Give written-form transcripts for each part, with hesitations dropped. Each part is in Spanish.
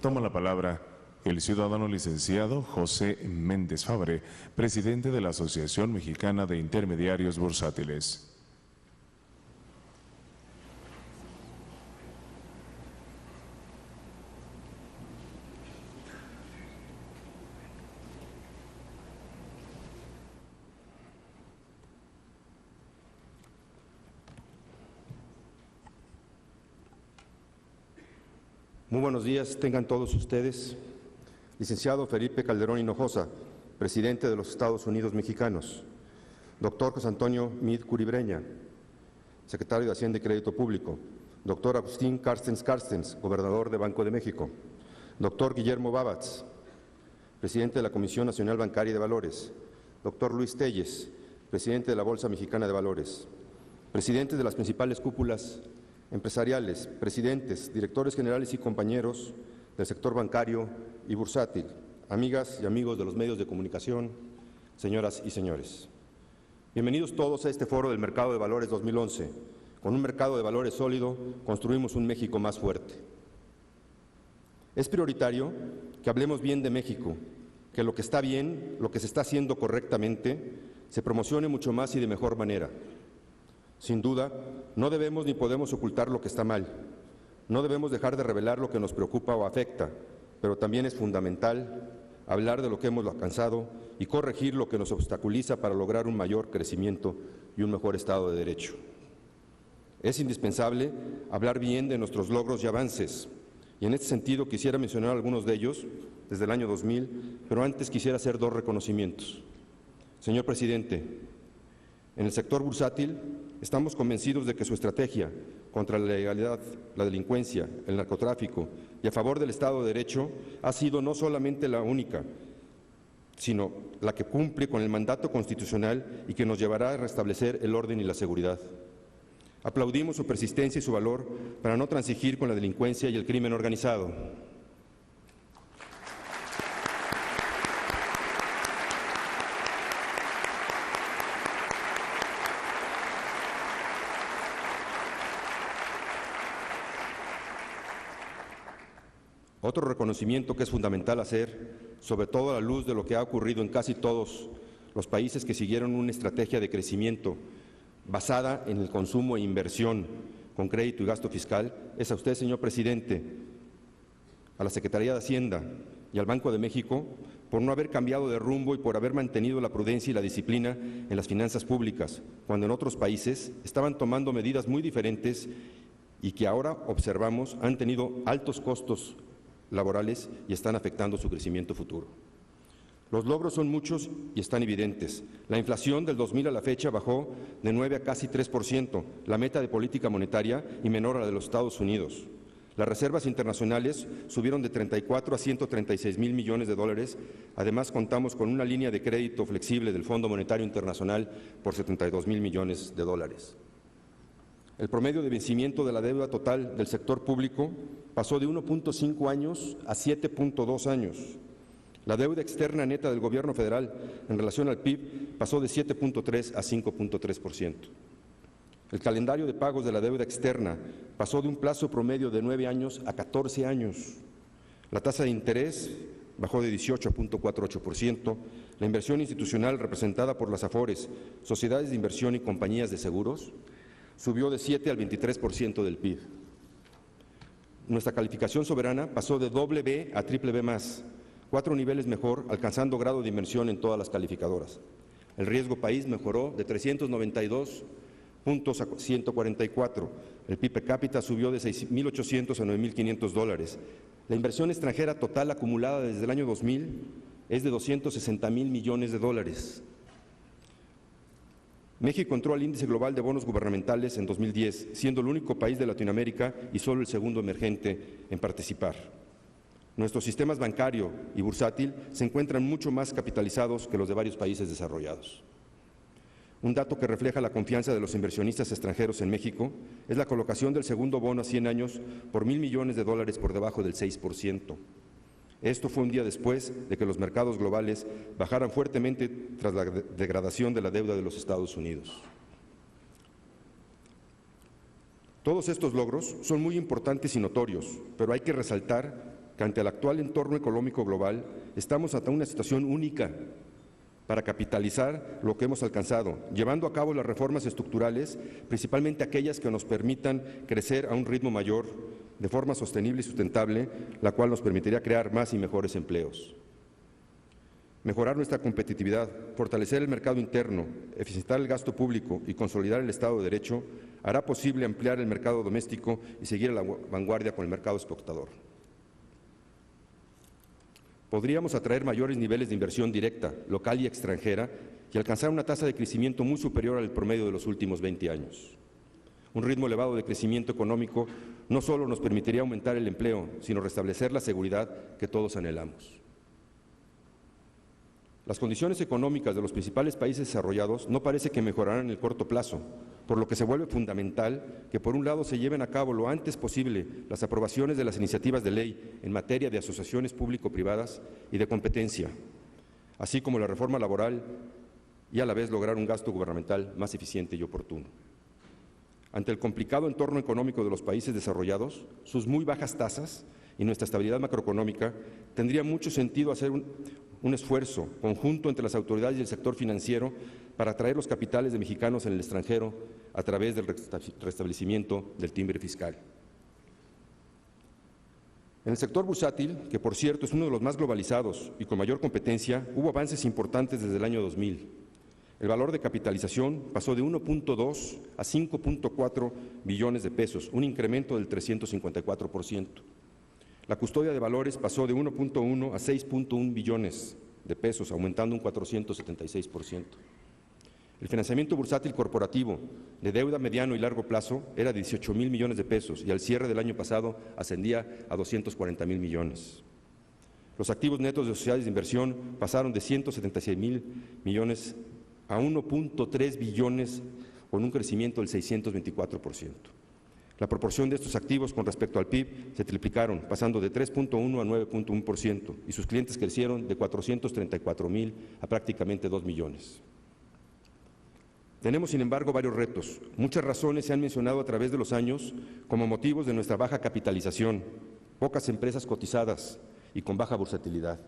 Toma la palabra el ciudadano licenciado José Méndez Fabre, presidente de la Asociación Mexicana de Intermediarios Bursátiles. Muy buenos días, tengan todos ustedes. Licenciado Felipe Calderón Hinojosa, presidente de los Estados Unidos Mexicanos. Doctor José Antonio Meade Curibreña, secretario de Hacienda y Crédito Público. Doctor Agustín Carstens, gobernador de Banco de México. Doctor Guillermo Babatz, presidente de la Comisión Nacional Bancaria y de Valores. Doctor Luis Telles, presidente de la Bolsa Mexicana de Valores. Presidentes de las principales cúpulas empresariales, presidentes, directores generales y compañeros del sector bancario y bursátil, amigas y amigos de los medios de comunicación, señoras y señores. Bienvenidos todos a este foro del Mercado de Valores 2011. Con un mercado de valores sólido, construimos un México más fuerte. Es prioritario que hablemos bien de México, que lo que está bien, lo que se está haciendo correctamente, se promocione mucho más y de mejor manera. Sin duda, no debemos ni podemos ocultar lo que está mal. No debemos dejar de revelar lo que nos preocupa o afecta, pero también es fundamental hablar de lo que hemos alcanzado y corregir lo que nos obstaculiza para lograr un mayor crecimiento y un mejor Estado de Derecho. Es indispensable hablar bien de nuestros logros y avances, y en este sentido quisiera mencionar algunos de ellos desde el año 2000, pero antes quisiera hacer dos reconocimientos. Señor presidente, en el sector bursátil estamos convencidos de que su estrategia contra la ilegalidad, la delincuencia, el narcotráfico y a favor del Estado de Derecho ha sido no solamente la única, sino la que cumple con el mandato constitucional y que nos llevará a restablecer el orden y la seguridad. Aplaudimos su persistencia y su valor para no transigir con la delincuencia y el crimen organizado. Otro reconocimiento que es fundamental hacer, sobre todo a la luz de lo que ha ocurrido en casi todos los países que siguieron una estrategia de crecimiento basada en el consumo e inversión con crédito y gasto fiscal, es a usted, señor presidente, a la Secretaría de Hacienda y al Banco de México por no haber cambiado de rumbo y por haber mantenido la prudencia y la disciplina en las finanzas públicas, cuando en otros países estaban tomando medidas muy diferentes y que ahora observamos han tenido altos costos laborales y están afectando su crecimiento futuro. Los logros son muchos y están evidentes. La inflación del 2000 a la fecha bajó de 9 a casi 3%, la meta de política monetaria y menor a la de los Estados Unidos. Las reservas internacionales subieron de 34 a 136,000 millones de dólares. Además, contamos con una línea de crédito flexible del Fondo Monetario Internacional por 72,000 millones de dólares. El promedio de vencimiento de la deuda total del sector público pasó de 1.5 años a 7.2 años. La deuda externa neta del gobierno federal en relación al PIB pasó de 7.3 a 5.3%. El calendario de pagos de la deuda externa pasó de un plazo promedio de 9 años a 14 años. La tasa de interés bajó de 18.48%. La inversión institucional representada por las AFORES, sociedades de inversión y compañías de seguros, subió de 7 al 23% del PIB. Nuestra calificación soberana pasó de B a BBB+, 4 niveles mejor, alcanzando grado de inversión en todas las calificadoras. El riesgo país mejoró de 392 puntos a 144. El PIB per cápita subió de 6.800 a 9.500 dólares. La inversión extranjera total acumulada desde el año 2000 es de 260,000 millones de dólares. México entró al índice global de bonos gubernamentales en 2010, siendo el único país de Latinoamérica y solo el segundo emergente en participar. Nuestros sistemas bancario y bursátil se encuentran mucho más capitalizados que los de varios países desarrollados. Un dato que refleja la confianza de los inversionistas extranjeros en México es la colocación del segundo bono a 100 años por 1,000 millones de dólares por debajo del 6%. Esto fue un día después de que los mercados globales bajaran fuertemente tras la degradación de la deuda de los Estados Unidos. Todos estos logros son muy importantes y notorios, pero hay que resaltar que ante el actual entorno económico global estamos ante una situación única para capitalizar lo que hemos alcanzado, llevando a cabo las reformas estructurales, principalmente aquellas que nos permitan crecer a un ritmo mayor, de forma sostenible y sustentable, la cual nos permitiría crear más y mejores empleos. Mejorar nuestra competitividad, fortalecer el mercado interno, eficientar el gasto público y consolidar el Estado de Derecho hará posible ampliar el mercado doméstico y seguir a la vanguardia con el mercado exportador. Podríamos atraer mayores niveles de inversión directa, local y extranjera, y alcanzar una tasa de crecimiento muy superior al promedio de los últimos 20 años. Un ritmo elevado de crecimiento económico no solo nos permitiría aumentar el empleo, sino restablecer la seguridad que todos anhelamos. Las condiciones económicas de los principales países desarrollados no parece que mejorarán en el corto plazo, por lo que se vuelve fundamental que, por un lado, se lleven a cabo lo antes posible las aprobaciones de las iniciativas de ley en materia de asociaciones público-privadas y de competencia, así como la reforma laboral y a la vez lograr un gasto gubernamental más eficiente y oportuno. Ante el complicado entorno económico de los países desarrollados, sus muy bajas tasas y nuestra estabilidad macroeconómica, tendría mucho sentido hacer un esfuerzo conjunto entre las autoridades y el sector financiero para atraer los capitales de mexicanos en el extranjero a través del restablecimiento del timbre fiscal. En el sector bursátil, que por cierto es uno de los más globalizados y con mayor competencia, hubo avances importantes desde el año 2000. El valor de capitalización pasó de 1.2 a 5.4 billones de pesos, un incremento del 354%. La custodia de valores pasó de 1.1 a 6.1 billones de pesos, aumentando un 476%. El financiamiento bursátil corporativo de deuda mediano y largo plazo era de 18,000 millones de pesos y al cierre del año pasado ascendía a 240,000 millones. Los activos netos de sociedades de inversión pasaron de 176,000 millones a 1.3 billones, con un crecimiento del 624%. La proporción de estos activos con respecto al PIB se triplicaron, pasando de 3.1 a 9.1%, y sus clientes crecieron de 434,000 a prácticamente 2 millones. Tenemos, sin embargo, varios retos. Muchas razones se han mencionado a través de los años como motivos de nuestra baja capitalización, pocas empresas cotizadas y con baja bursatilidad.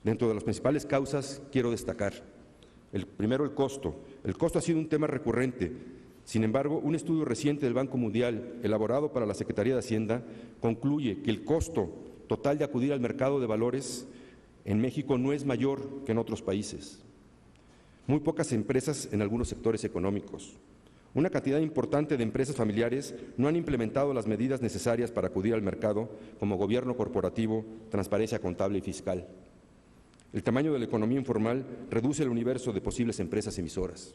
Dentro de las principales causas quiero destacar primero el costo. El costo ha sido un tema recurrente. Sin embargo, un estudio reciente del Banco Mundial, elaborado para la Secretaría de Hacienda, concluye que el costo total de acudir al mercado de valores en México no es mayor que en otros países. Muy pocas empresas en algunos sectores económicos. Una cantidad importante de empresas familiares no han implementado las medidas necesarias para acudir al mercado, como gobierno corporativo, transparencia contable y fiscal. El tamaño de la economía informal reduce el universo de posibles empresas emisoras.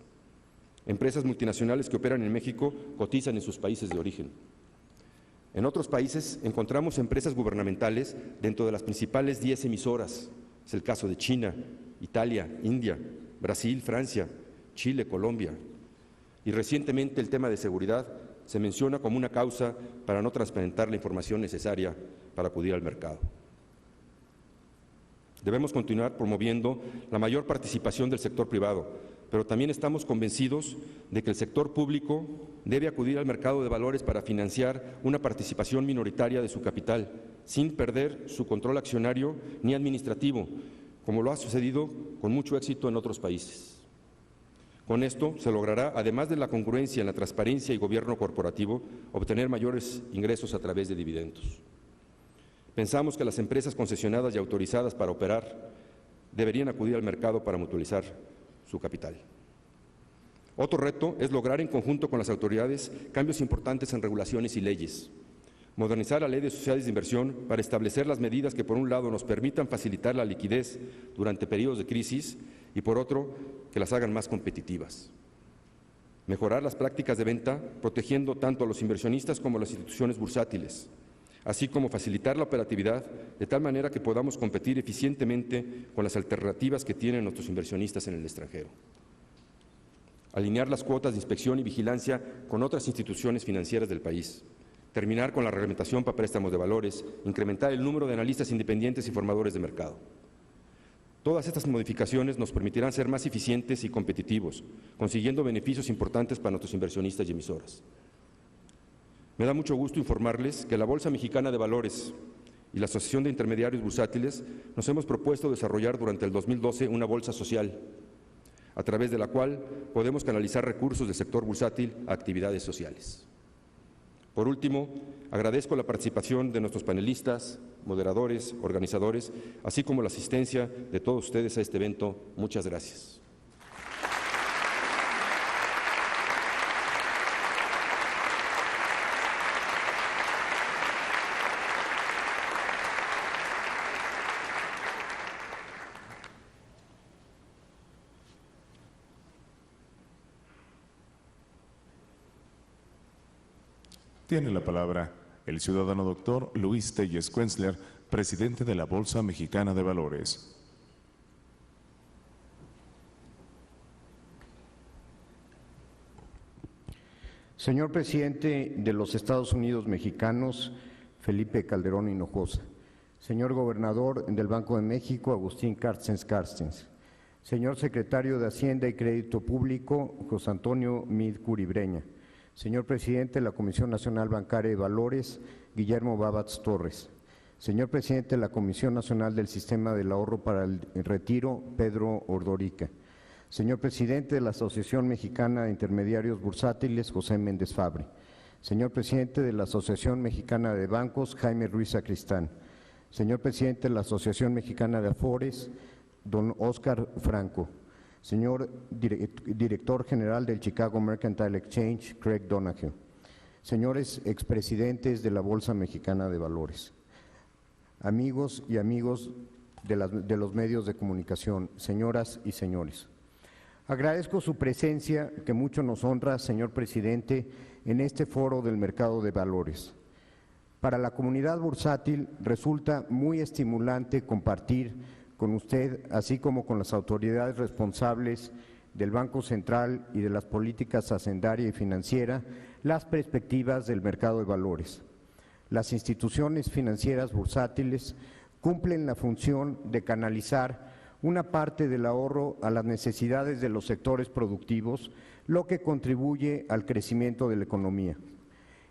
Empresas multinacionales que operan en México cotizan en sus países de origen. En otros países encontramos empresas gubernamentales dentro de las principales 10 emisoras. Es el caso de China, Italia, India, Brasil, Francia, Chile, Colombia. Y recientemente el tema de seguridad se menciona como una causa para no transparentar la información necesaria para acudir al mercado. Debemos continuar promoviendo la mayor participación del sector privado, pero también estamos convencidos de que el sector público debe acudir al mercado de valores para financiar una participación minoritaria de su capital, sin perder su control accionario ni administrativo, como lo ha sucedido con mucho éxito en otros países. Con esto se logrará, además de la congruencia en la transparencia y gobierno corporativo, obtener mayores ingresos a través de dividendos. Pensamos que las empresas concesionadas y autorizadas para operar deberían acudir al mercado para mutualizar su capital. Otro reto es lograr en conjunto con las autoridades cambios importantes en regulaciones y leyes. Modernizar la Ley de Sociedades de Inversión para establecer las medidas que, por un lado, nos permitan facilitar la liquidez durante periodos de crisis y, por otro, que las hagan más competitivas. Mejorar las prácticas de venta, protegiendo tanto a los inversionistas como a las instituciones bursátiles, así como facilitar la operatividad de tal manera que podamos competir eficientemente con las alternativas que tienen nuestros inversionistas en el extranjero. Alinear las cuotas de inspección y vigilancia con otras instituciones financieras del país. Terminar con la reglamentación para préstamos de valores, incrementar el número de analistas independientes y formadores de mercado. Todas estas modificaciones nos permitirán ser más eficientes y competitivos, consiguiendo beneficios importantes para nuestros inversionistas y emisoras. Me da mucho gusto informarles que la Bolsa Mexicana de Valores y la Asociación de Intermediarios Bursátiles nos hemos propuesto desarrollar durante el 2012 una bolsa social, a través de la cual podemos canalizar recursos del sector bursátil a actividades sociales. Por último, agradezco la participación de nuestros panelistas, moderadores, organizadores, así como la asistencia de todos ustedes a este evento. Muchas gracias. Tiene la palabra el ciudadano doctor Luis Telles Quenzler, presidente de la Bolsa Mexicana de Valores. Señor presidente de los Estados Unidos mexicanos, Felipe Calderón Hinojosa. Señor gobernador del Banco de México, Agustín Carstens. Señor secretario de Hacienda y Crédito Público, José Antonio Mid Curibreña. Señor presidente de la Comisión Nacional Bancaria de Valores, Guillermo Babatz Torres. Señor presidente de la Comisión Nacional del Sistema del Ahorro para el Retiro, Pedro Ordorica. Señor presidente de la Asociación Mexicana de Intermediarios Bursátiles, José Méndez Fabre. Señor presidente de la Asociación Mexicana de Bancos, Jaime Ruiz Sacristán. Señor presidente de la Asociación Mexicana de Afores, don Óscar Franco. Señor director general del Chicago Mercantile Exchange, Craig Donoghue. Señores expresidentes de la Bolsa Mexicana de Valores. Amigos y amigos de los medios de comunicación, señoras y señores. Agradezco su presencia, que mucho nos honra, señor presidente, en este foro del mercado de valores. Para la comunidad bursátil resulta muy estimulante compartir con usted, así como con las autoridades responsables del Banco Central y de las políticas hacendaria y financiera, las perspectivas del mercado de valores. Las instituciones financieras bursátiles cumplen la función de canalizar una parte del ahorro a las necesidades de los sectores productivos, lo que contribuye al crecimiento de la economía.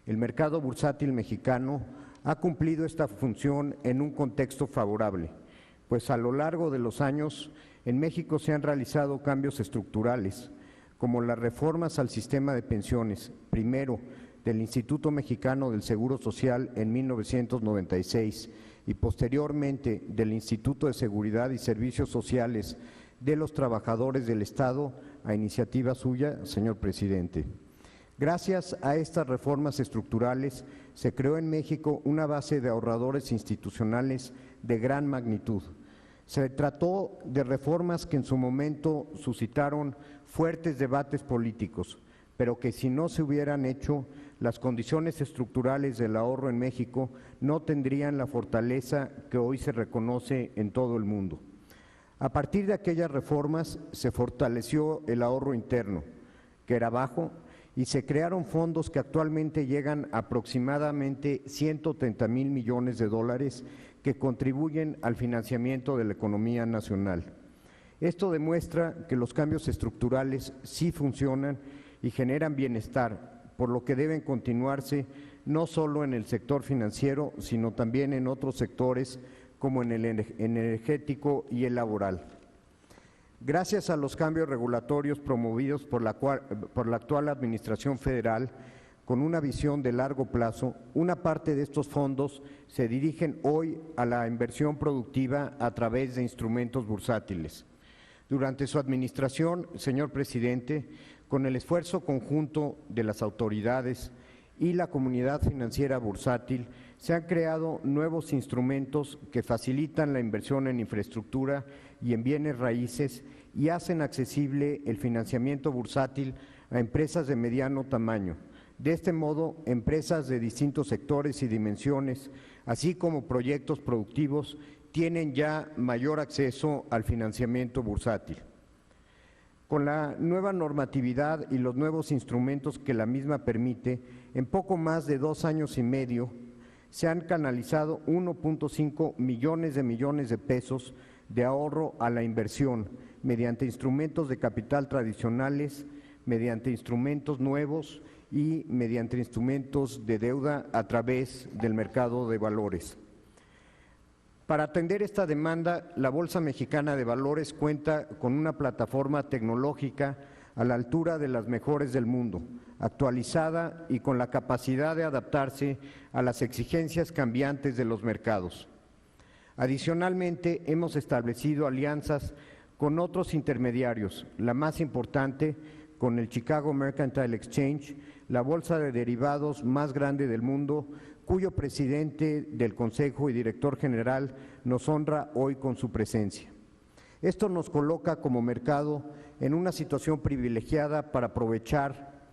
El mercado bursátil mexicano ha cumplido esta función en un contexto favorable, pues a lo largo de los años en México se han realizado cambios estructurales, como las reformas al sistema de pensiones, primero del Instituto Mexicano del Seguro Social en 1996 y posteriormente del Instituto de Seguridad y Servicios Sociales de los Trabajadores del Estado, a iniciativa suya, señor presidente. Gracias a estas reformas estructurales se creó en México una base de ahorradores institucionales de gran magnitud. Se trató de reformas que en su momento suscitaron fuertes debates políticos, pero que si no se hubieran hecho, las condiciones estructurales del ahorro en México no tendrían la fortaleza que hoy se reconoce en todo el mundo. A partir de aquellas reformas se fortaleció el ahorro interno, que era bajo, y se crearon fondos que actualmente llegan a aproximadamente 130,000 millones de dólares que contribuyen al financiamiento de la economía nacional. Esto demuestra que los cambios estructurales sí funcionan y generan bienestar, por lo que deben continuarse no solo en el sector financiero, sino también en otros sectores como en el energético y el laboral. Gracias a los cambios regulatorios promovidos por la actual Administración Federal, con una visión de largo plazo, una parte de estos fondos se dirigen hoy a la inversión productiva a través de instrumentos bursátiles. Durante su administración, señor presidente, con el esfuerzo conjunto de las autoridades y la comunidad financiera bursátil, se han creado nuevos instrumentos que facilitan la inversión en infraestructura y en bienes raíces y hacen accesible el financiamiento bursátil a empresas de mediano tamaño. De este modo, empresas de distintos sectores y dimensiones, así como proyectos productivos, tienen ya mayor acceso al financiamiento bursátil. Con la nueva normatividad y los nuevos instrumentos que la misma permite, en poco más de 2 años y medio se han canalizado 1.5 millones de pesos de ahorro a la inversión mediante instrumentos de capital tradicionales, mediante instrumentos nuevos y mediante instrumentos de deuda a través del mercado de valores. Para atender esta demanda, la Bolsa Mexicana de Valores cuenta con una plataforma tecnológica a la altura de las mejores del mundo, actualizada y con la capacidad de adaptarse a las exigencias cambiantes de los mercados. Adicionalmente, hemos establecido alianzas con otros intermediarios, la más importante con el Chicago Mercantile Exchange, la bolsa de derivados más grande del mundo, cuyo presidente del Consejo y director general nos honra hoy con su presencia. Esto nos coloca como mercado en una situación privilegiada para aprovechar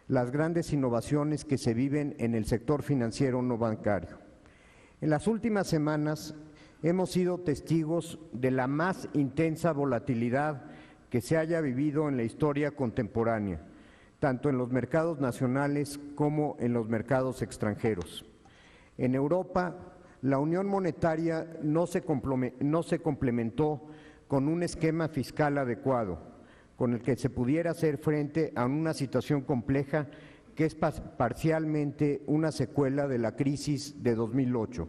las grandes innovaciones que se viven en el sector financiero no bancario. En las últimas semanas hemos sido testigos de la más intensa volatilidad que se haya vivido en la historia contemporánea, tanto en los mercados nacionales como en los mercados extranjeros. En Europa, la unión monetaria no se complementó con un esquema fiscal adecuado, con el que se pudiera hacer frente a una situación compleja que es parcialmente una secuela de la crisis de 2008.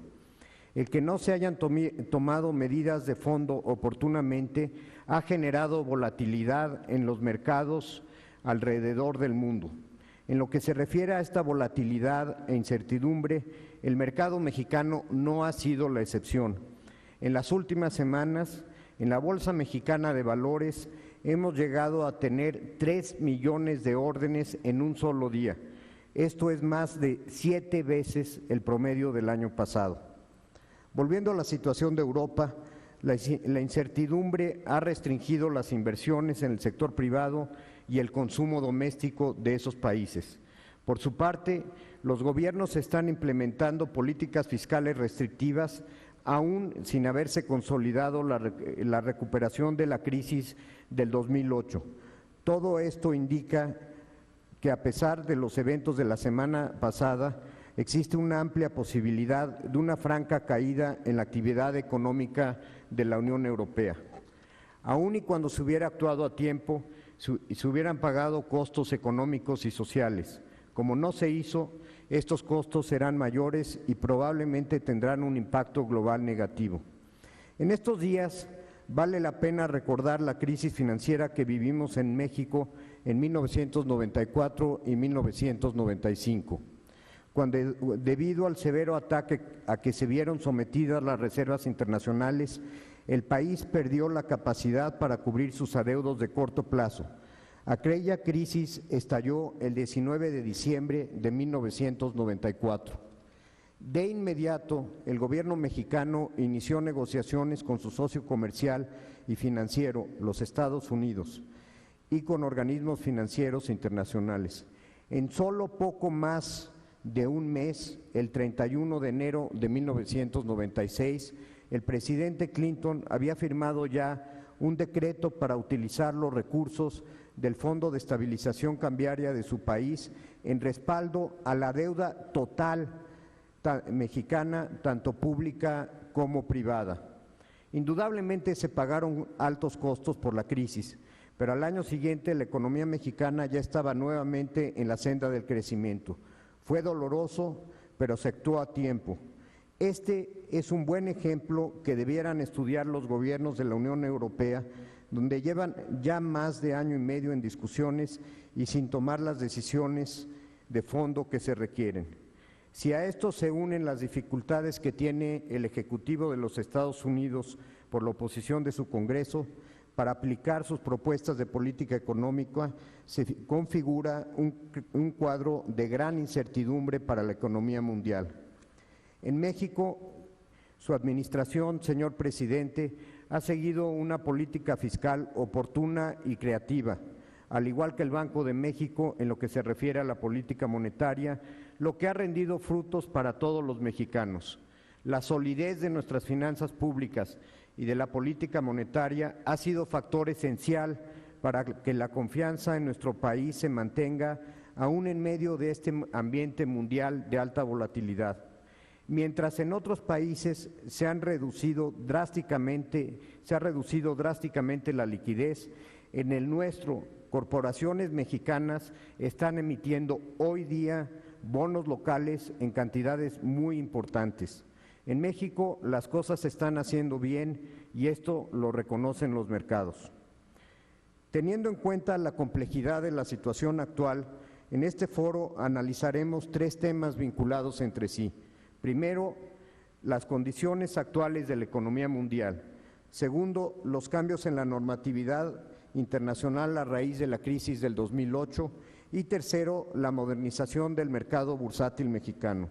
El que no se hayan tomado medidas de fondo oportunamente ha generado volatilidad en los mercados alrededor del mundo. En lo que se refiere a esta volatilidad e incertidumbre, el mercado mexicano no ha sido la excepción. En las últimas semanas, en la Bolsa Mexicana de Valores, hemos llegado a tener 3 millones de órdenes en un solo día. Esto es más de 7 veces el promedio del año pasado. Volviendo a la situación de Europa, la incertidumbre ha restringido las inversiones en el sector privado y el consumo doméstico de esos países. Por su parte, los gobiernos están implementando políticas fiscales restrictivas aún sin haberse consolidado la recuperación de la crisis del 2008. Todo esto indica que a pesar de los eventos de la semana pasada, existe una amplia posibilidad de una franca caída en la actividad económica de la Unión Europea. Aún y cuando se hubiera actuado a tiempo, se hubieran pagado costos económicos y sociales. Como no se hizo, estos costos serán mayores y probablemente tendrán un impacto global negativo. En estos días vale la pena recordar la crisis financiera que vivimos en México en 1994 y 1995, cuando debido al severo ataque a que se vieron sometidas las reservas internacionales, el país perdió la capacidad para cubrir sus adeudos de corto plazo. Aquella crisis estalló el 19 de diciembre de 1994. De inmediato, el gobierno mexicano inició negociaciones con su socio comercial y financiero, los Estados Unidos, y con organismos financieros internacionales. En solo poco más de un mes, el 31 de enero de 1996, el presidente Clinton había firmado ya un decreto para utilizar los recursos del Fondo de Estabilización Cambiaria de su país en respaldo a la deuda total mexicana, tanto pública como privada. Indudablemente se pagaron altos costos por la crisis, pero al año siguiente la economía mexicana ya estaba nuevamente en la senda del crecimiento. Fue doloroso, pero se actuó a tiempo. Este es un buen ejemplo que debieran estudiar los gobiernos de la Unión Europea, donde llevan ya más de año y medio en discusiones y sin tomar las decisiones de fondo que se requieren. Si a esto se unen las dificultades que tiene el Ejecutivo de los Estados Unidos por la oposición de su Congreso para aplicar sus propuestas de política económica, se configura un cuadro de gran incertidumbre para la economía mundial. En México, su administración, señor presidente, ha seguido una política fiscal oportuna y creativa, al igual que el Banco de México en lo que se refiere a la política monetaria, lo que ha rendido frutos para todos los mexicanos. La solidez de nuestras finanzas públicas y de la política monetaria ha sido factor esencial para que la confianza en nuestro país se mantenga aún en medio de este ambiente mundial de alta volatilidad. Mientras en otros países se ha reducido drásticamente la liquidez, en el nuestro, corporaciones mexicanas están emitiendo hoy día bonos locales en cantidades muy importantes. En México las cosas se están haciendo bien y esto lo reconocen los mercados. Teniendo en cuenta la complejidad de la situación actual, en este foro analizaremos 3 temas vinculados entre sí. Primero, las condiciones actuales de la economía mundial. Segundo, los cambios en la normatividad internacional a raíz de la crisis del 2008. Y tercero, la modernización del mercado bursátil mexicano.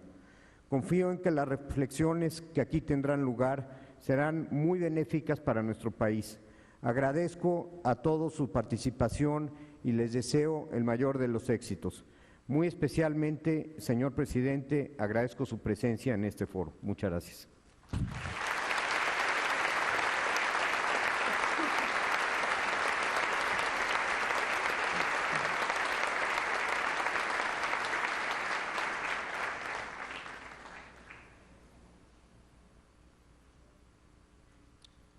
Confío en que las reflexiones que aquí tendrán lugar serán muy benéficas para nuestro país. Agradezco a todos su participación y les deseo el mayor de los éxitos. Muy especialmente, señor presidente, agradezco su presencia en este foro. Muchas gracias.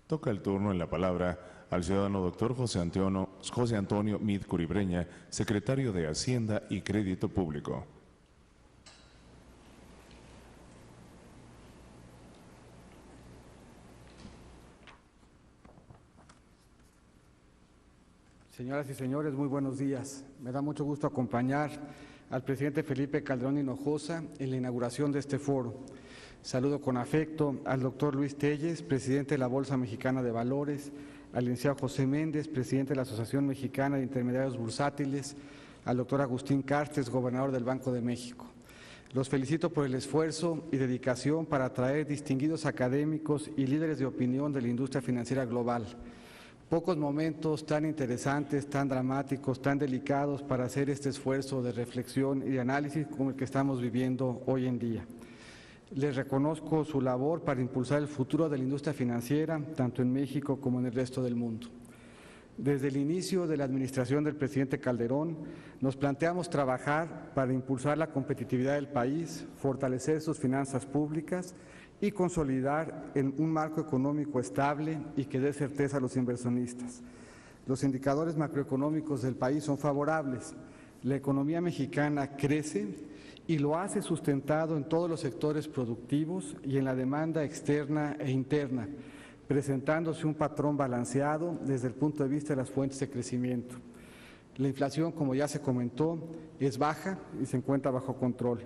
Toca el turno en la palabra al ciudadano doctor José Antonio Meade Curibreña, secretario de Hacienda y Crédito Público. Señoras y señores, muy buenos días. Me da mucho gusto acompañar al presidente Felipe Calderón Hinojosa en la inauguración de este foro. Saludo con afecto al doctor Luis Telles, presidente de la Bolsa Mexicana de Valores, al licenciado José Méndez, presidente de la Asociación Mexicana de Intermediarios Bursátiles, al doctor Agustín Carstens, gobernador del Banco de México. Los felicito por el esfuerzo y dedicación para atraer distinguidos académicos y líderes de opinión de la industria financiera global. Pocos momentos tan interesantes, tan dramáticos, tan delicados para hacer este esfuerzo de reflexión y de análisis como el que estamos viviendo hoy en día. Les reconozco su labor para impulsar el futuro de la industria financiera, tanto en México como en el resto del mundo. Desde el inicio de la administración del presidente Calderón, nos planteamos trabajar para impulsar la competitividad del país, fortalecer sus finanzas públicas y consolidar un marco económico estable y que dé certeza a los inversionistas. Los indicadores macroeconómicos del país son favorables. La economía mexicana crece y lo hace sustentado en todos los sectores productivos y en la demanda externa e interna, presentándose un patrón balanceado desde el punto de vista de las fuentes de crecimiento. La inflación, como ya se comentó, es baja y se encuentra bajo control.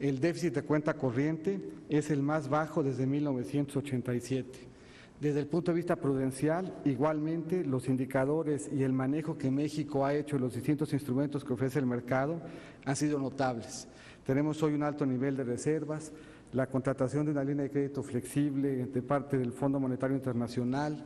El déficit de cuenta corriente es el más bajo desde 1987. Desde el punto de vista prudencial, igualmente, los indicadores y el manejo que México ha hecho de los distintos instrumentos que ofrece el mercado han sido notables. Tenemos hoy un alto nivel de reservas, la contratación de una línea de crédito flexible de parte del Fondo Monetario Internacional,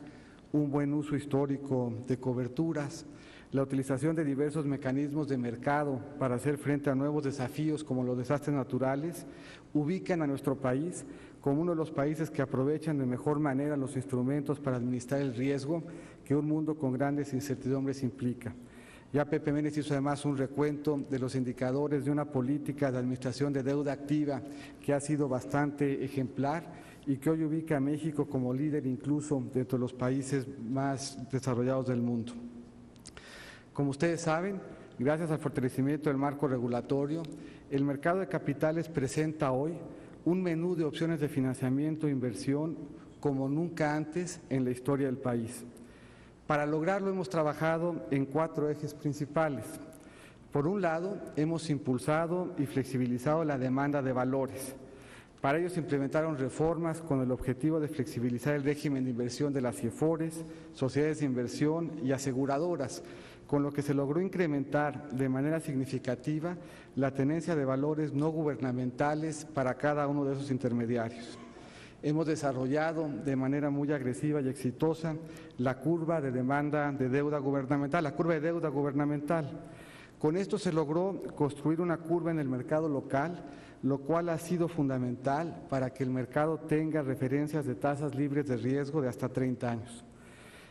un buen uso histórico de coberturas, la utilización de diversos mecanismos de mercado para hacer frente a nuevos desafíos como los desastres naturales, ubican a nuestro país como uno de los países que aprovechan de mejor manera los instrumentos para administrar el riesgo que un mundo con grandes incertidumbres implica. Ya Pepe Méndez hizo además un recuento de los indicadores de una política de administración de deuda activa que ha sido bastante ejemplar y que hoy ubica a México como líder incluso dentro de los países más desarrollados del mundo. Como ustedes saben, gracias al fortalecimiento del marco regulatorio, el mercado de capitales presenta hoy un menú de opciones de financiamiento e inversión como nunca antes en la historia del país. Para lograrlo hemos trabajado en 4 ejes principales. Por un lado, hemos impulsado y flexibilizado la demanda de valores. Para ello se implementaron reformas con el objetivo de flexibilizar el régimen de inversión de las CIEFORES, sociedades de inversión y aseguradoras, con lo que se logró incrementar de manera significativa la tenencia de valores no gubernamentales para cada uno de esos intermediarios. Hemos desarrollado de manera muy agresiva y exitosa la curva de demanda de deuda gubernamental, la curva de deuda gubernamental. Con esto se logró construir una curva en el mercado local, lo cual ha sido fundamental para que el mercado tenga referencias de tasas libres de riesgo de hasta 30 años.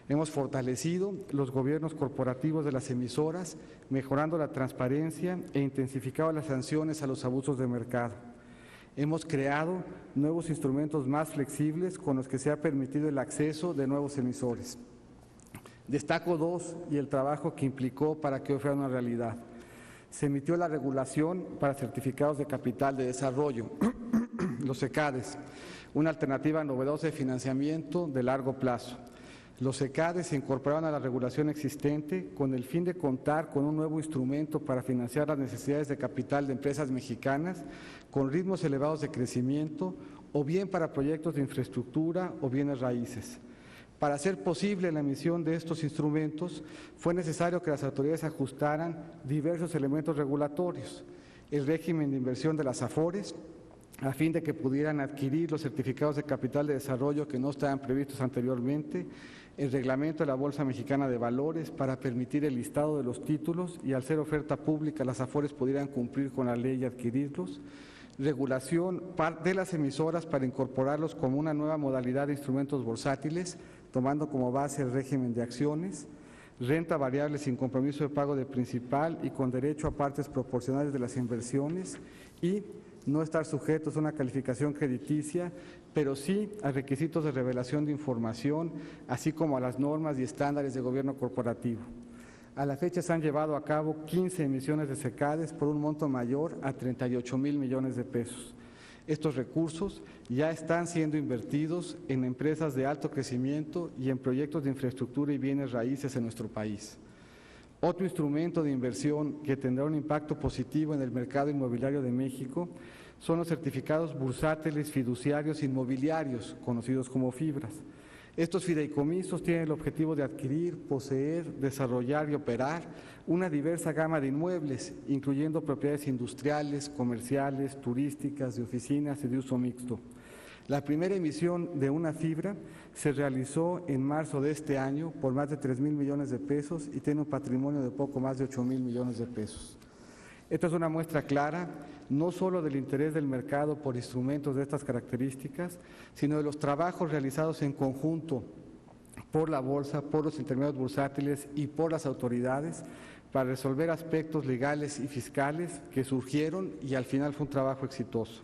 Hemos fortalecido los gobiernos corporativos de las emisoras, mejorando la transparencia e intensificado las sanciones a los abusos de mercado. Hemos creado nuevos instrumentos más flexibles con los que se ha permitido el acceso de nuevos emisores. Destaco 2 y el trabajo que implicó para que hoy fuera una realidad. Se emitió la regulación para certificados de capital de desarrollo. los CECADES, una alternativa novedosa de financiamiento de largo plazo. Los CECADES se incorporaron a la regulación existente con el fin de contar con un nuevo instrumento para financiar las necesidades de capital de empresas mexicanas con ritmos elevados de crecimiento o bien para proyectos de infraestructura o bienes raíces. Para hacer posible la emisión de estos instrumentos, fue necesario que las autoridades ajustaran diversos elementos regulatorios, el régimen de inversión de las AFORES, a fin de que pudieran adquirir los certificados de capital de desarrollo que no estaban previstos anteriormente, el reglamento de la Bolsa Mexicana de Valores para permitir el listado de los títulos y al ser oferta pública las AFORES pudieran cumplir con la ley y adquirirlos, regulación de las emisoras para incorporarlos como una nueva modalidad de instrumentos bursátiles, tomando como base el régimen de acciones, renta variable sin compromiso de pago de principal y con derecho a partes proporcionales de las inversiones y no estar sujetos a una calificación crediticia, pero sí a requisitos de revelación de información, así como a las normas y estándares de gobierno corporativo. A la fecha se han llevado a cabo 15 emisiones de CECADES por un monto mayor a 38,000 millones de pesos. Estos recursos ya están siendo invertidos en empresas de alto crecimiento y en proyectos de infraestructura y bienes raíces en nuestro país. Otro instrumento de inversión que tendrá un impacto positivo en el mercado inmobiliario de México son los certificados bursátiles fiduciarios inmobiliarios, conocidos como FIBRAS. Estos fideicomisos tienen el objetivo de adquirir, poseer, desarrollar y operar una diversa gama de inmuebles, incluyendo propiedades industriales, comerciales, turísticas, de oficinas y de uso mixto. La primera emisión de una fibra se realizó en marzo de este año por más de 3,000 millones de pesos y tiene un patrimonio de poco más de 8,000 millones de pesos. Esta es una muestra clara no solo del interés del mercado por instrumentos de estas características, sino de los trabajos realizados en conjunto por la Bolsa, por los intermediarios bursátiles y por las autoridades para resolver aspectos legales y fiscales que surgieron y al final fue un trabajo exitoso.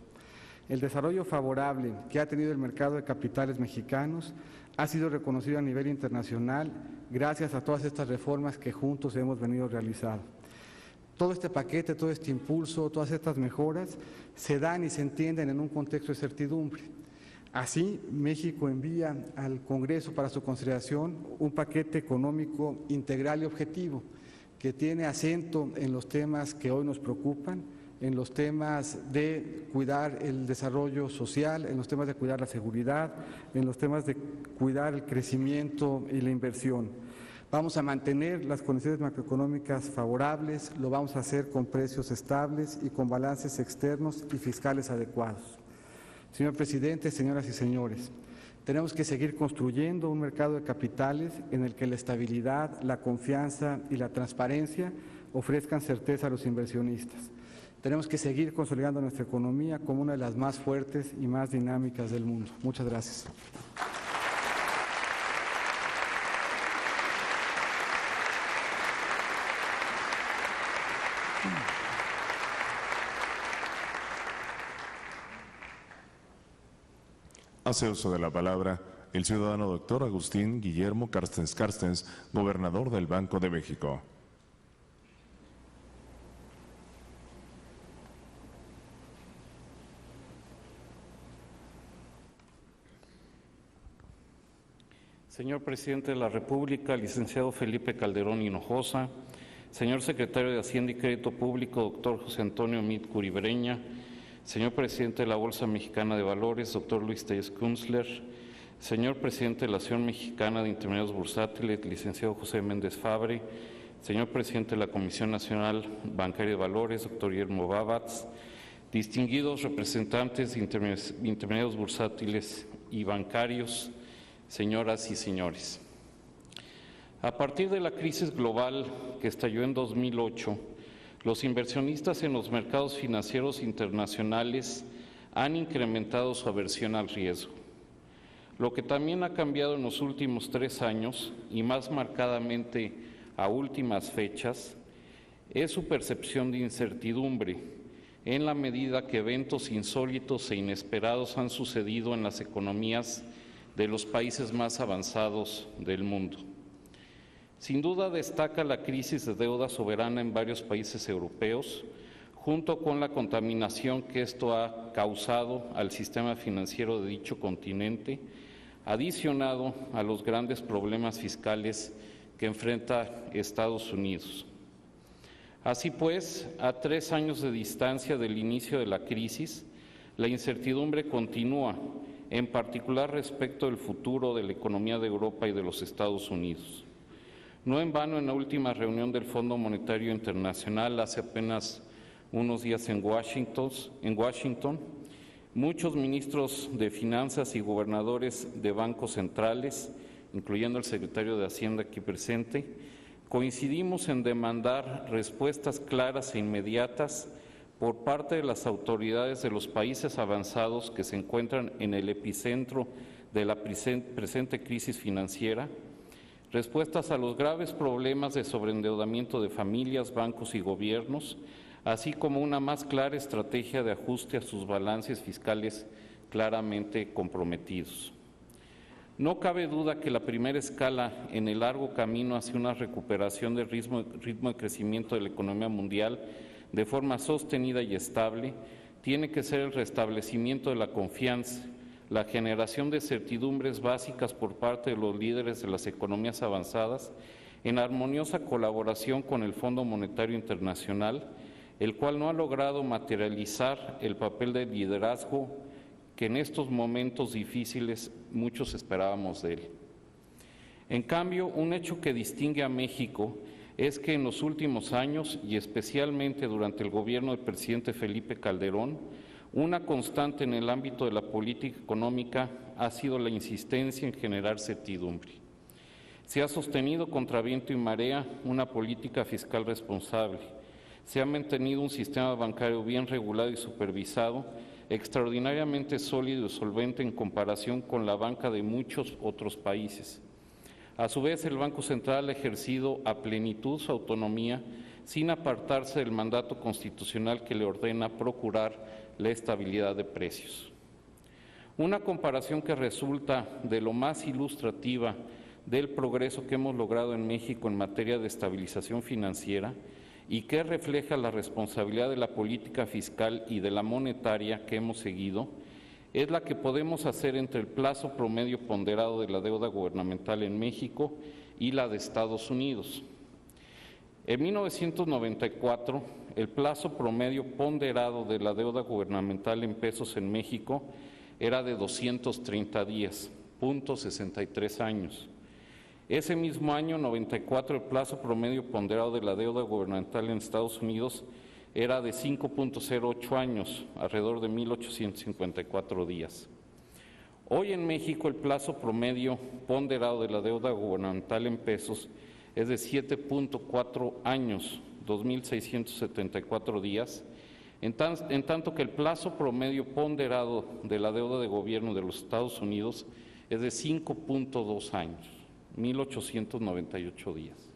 El desarrollo favorable que ha tenido el mercado de capitales mexicanos ha sido reconocido a nivel internacional gracias a todas estas reformas que juntos hemos venido realizando. Todo este paquete, todo este impulso, todas estas mejoras se dan y se entienden en un contexto de certidumbre. Así, México envía al Congreso para su consideración un paquete económico integral y objetivo que tiene acento en los temas que hoy nos preocupan, en los temas de cuidar el desarrollo social, en los temas de cuidar la seguridad, en los temas de cuidar el crecimiento y la inversión. Vamos a mantener las condiciones macroeconómicas favorables, lo vamos a hacer con precios estables y con balances externos y fiscales adecuados. Señor presidente, señoras y señores, tenemos que seguir construyendo un mercado de capitales en el que la estabilidad, la confianza y la transparencia ofrezcan certeza a los inversionistas. Tenemos que seguir consolidando nuestra economía como una de las más fuertes y más dinámicas del mundo. Muchas gracias. Hace uso de la palabra el ciudadano doctor Agustín Guillermo Carstens Carstens, gobernador del Banco de México. Señor Presidente de la República, licenciado Felipe Calderón Hinojosa, señor Secretario de Hacienda y Crédito Público, doctor José Antonio Meade Curibreña, señor Presidente de la Bolsa Mexicana de Valores, doctor Luis Telles Kunstler, señor Presidente de la Asociación Mexicana de Intermediarios Bursátiles, licenciado José Méndez Fabre, señor Presidente de la Comisión Nacional Bancaria de Valores, doctor Guillermo Babatz, distinguidos representantes de intermediarios bursátiles y bancarios, señoras y señores. A partir de la crisis global que estalló en 2008, los inversionistas en los mercados financieros internacionales han incrementado su aversión al riesgo. Lo que también ha cambiado en los últimos 3 años, y más marcadamente a últimas fechas, es su percepción de incertidumbre, en la medida que eventos insólitos e inesperados han sucedido en las economías de los países más avanzados del mundo. Sin duda destaca la crisis de deuda soberana en varios países europeos, junto con la contaminación que esto ha causado al sistema financiero de dicho continente, adicionado a los grandes problemas fiscales que enfrenta Estados Unidos. Así pues, a 3 años de distancia del inicio de la crisis, la incertidumbre continúa, en particular respecto del futuro de la economía de Europa y de los Estados Unidos. No en vano, en la última reunión del Fondo Monetario Internacional, hace apenas unos días en Washington, muchos ministros de Finanzas y gobernadores de bancos centrales, incluyendo el secretario de Hacienda aquí presente, coincidimos en demandar respuestas claras e inmediatas por parte de las autoridades de los países avanzados que se encuentran en el epicentro de la presente crisis financiera, respuestas a los graves problemas de sobreendeudamiento de familias, bancos y gobiernos, así como una más clara estrategia de ajuste a sus balances fiscales claramente comprometidos. No cabe duda que la primera escala en el largo camino hacia una recuperación del ritmo de crecimiento de la economía mundial de forma sostenida y estable tiene que ser el restablecimiento de la confianza, la generación de certidumbres básicas por parte de los líderes de las economías avanzadas en armoniosa colaboración con el Fondo Monetario Internacional, el cual no ha logrado materializar el papel de liderazgo que en estos momentos difíciles muchos esperábamos de él. En cambio, un hecho que distingue a México es que en los últimos años, y especialmente durante el gobierno del presidente Felipe Calderón, una constante en el ámbito de la política económica ha sido la insistencia en generar certidumbre. Se ha sostenido contra viento y marea una política fiscal responsable. Se ha mantenido un sistema bancario bien regulado y supervisado, extraordinariamente sólido y solvente en comparación con la banca de muchos otros países. A su vez, el Banco Central ha ejercido a plenitud su autonomía sin apartarse del mandato constitucional que le ordena procurar la estabilidad de precios. Una comparación que resulta de lo más ilustrativa del progreso que hemos logrado en México en materia de estabilización financiera y que refleja la responsabilidad de la política fiscal y de la monetaria que hemos seguido, es la que podemos hacer entre el plazo promedio ponderado de la deuda gubernamental en México y la de Estados Unidos. En 1994, el plazo promedio ponderado de la deuda gubernamental en pesos en México era de 230 días, 63 años. Ese mismo año, 94, el plazo promedio ponderado de la deuda gubernamental en Estados Unidos era de 5.08 años, alrededor de 1.854 días. Hoy en México el plazo promedio ponderado de la deuda gubernamental en pesos es de 7.4 años, 2.674 días, en tanto que el plazo promedio ponderado de la deuda de gobierno de los Estados Unidos es de 5.2 años, 1.898 días.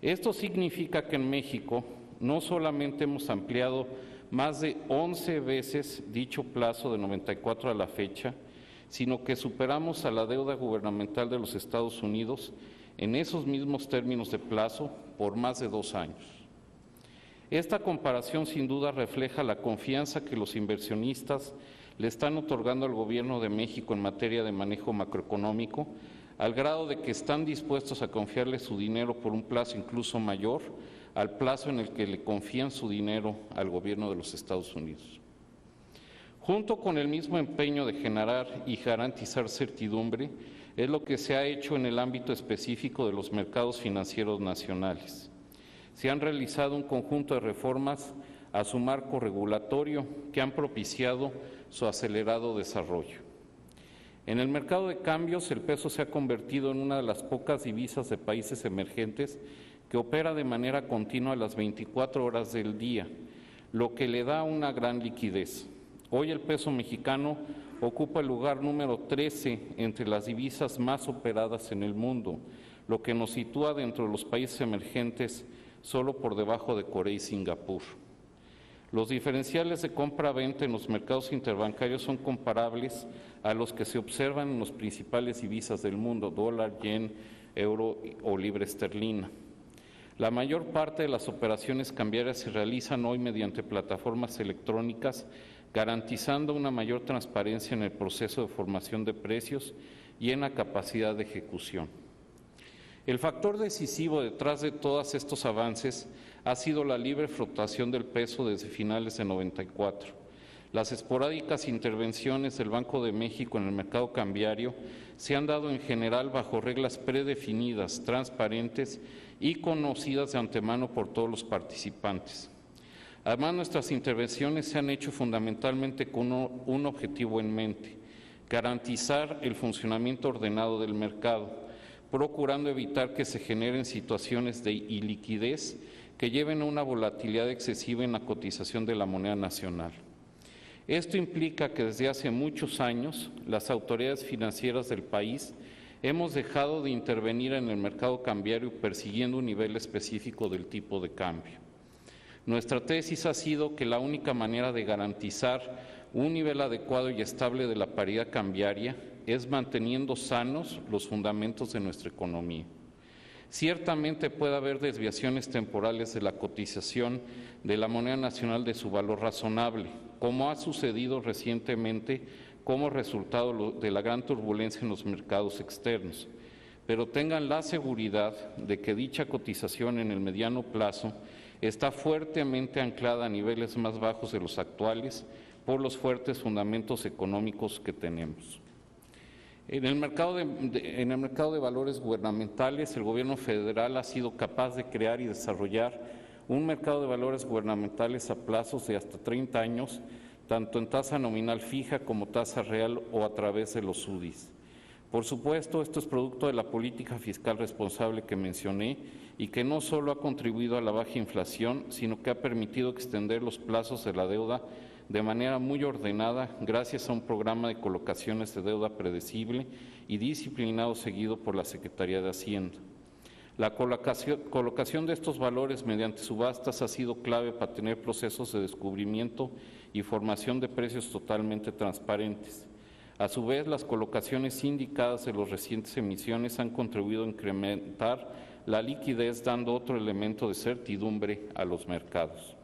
Esto significa que en México no solamente hemos ampliado más de 11 veces dicho plazo de 94 a la fecha, sino que superamos a la deuda gubernamental de los Estados Unidos en esos mismos términos de plazo por más de 2 años. Esta comparación sin duda refleja la confianza que los inversionistas le están otorgando al Gobierno de México en materia de manejo macroeconómico, al grado de que están dispuestos a confiarle su dinero por un plazo incluso mayor al plazo en el que le confían su dinero al Gobierno de los Estados Unidos. Junto con el mismo empeño de generar y garantizar certidumbre, es lo que se ha hecho en el ámbito específico de los mercados financieros nacionales. Se han realizado un conjunto de reformas a su marco regulatorio que han propiciado su acelerado desarrollo. En el mercado de cambios, el peso se ha convertido en una de las pocas divisas de países emergentes que opera de manera continua a las 24 horas del día, lo que le da una gran liquidez. Hoy el peso mexicano ocupa el lugar número 13 entre las divisas más operadas en el mundo, lo que nos sitúa dentro de los países emergentes solo por debajo de Corea y Singapur. Los diferenciales de compra-venta en los mercados interbancarios son comparables a los que se observan en las principales divisas del mundo, dólar, yen, euro o libra esterlina. La mayor parte de las operaciones cambiarias se realizan hoy mediante plataformas electrónicas, garantizando una mayor transparencia en el proceso de formación de precios y en la capacidad de ejecución. El factor decisivo detrás de todos estos avances ha sido la libre fluctuación del peso desde finales de 94. Las esporádicas intervenciones del Banco de México en el mercado cambiario se han dado en general bajo reglas predefinidas, transparentes y conocidas de antemano por todos los participantes. Además, nuestras intervenciones se han hecho fundamentalmente con un objetivo en mente: garantizar el funcionamiento ordenado del mercado, procurando evitar que se generen situaciones de iliquidez que lleven a una volatilidad excesiva en la cotización de la moneda nacional. Esto implica que desde hace muchos años las autoridades financieras del país hemos dejado de intervenir en el mercado cambiario persiguiendo un nivel específico del tipo de cambio. Nuestra tesis ha sido que la única manera de garantizar un nivel adecuado y estable de la paridad cambiaria es manteniendo sanos los fundamentos de nuestra economía. Ciertamente puede haber desviaciones temporales de la cotización de la moneda nacional de su valor razonable, como ha sucedido recientemente como resultado de la gran turbulencia en los mercados externos. Pero tengan la seguridad de que dicha cotización en el mediano plazo está fuertemente anclada a niveles más bajos de los actuales por los fuertes fundamentos económicos que tenemos. En el mercado de valores gubernamentales, el Gobierno federal ha sido capaz de crear y desarrollar un mercado de valores gubernamentales a plazos de hasta 30 años, tanto en tasa nominal fija como tasa real o a través de los UDIs. Por supuesto, esto es producto de la política fiscal responsable que mencioné y que no solo ha contribuido a la baja inflación, sino que ha permitido extender los plazos de la deuda de manera muy ordenada gracias a un programa de colocaciones de deuda predecible y disciplinado seguido por la Secretaría de Hacienda. La colocación de estos valores mediante subastas ha sido clave para tener procesos de descubrimiento y formación de precios totalmente transparentes. A su vez, las colocaciones sindicadas de las recientes emisiones han contribuido a incrementar la liquidez, dando otro elemento de certidumbre a los mercados.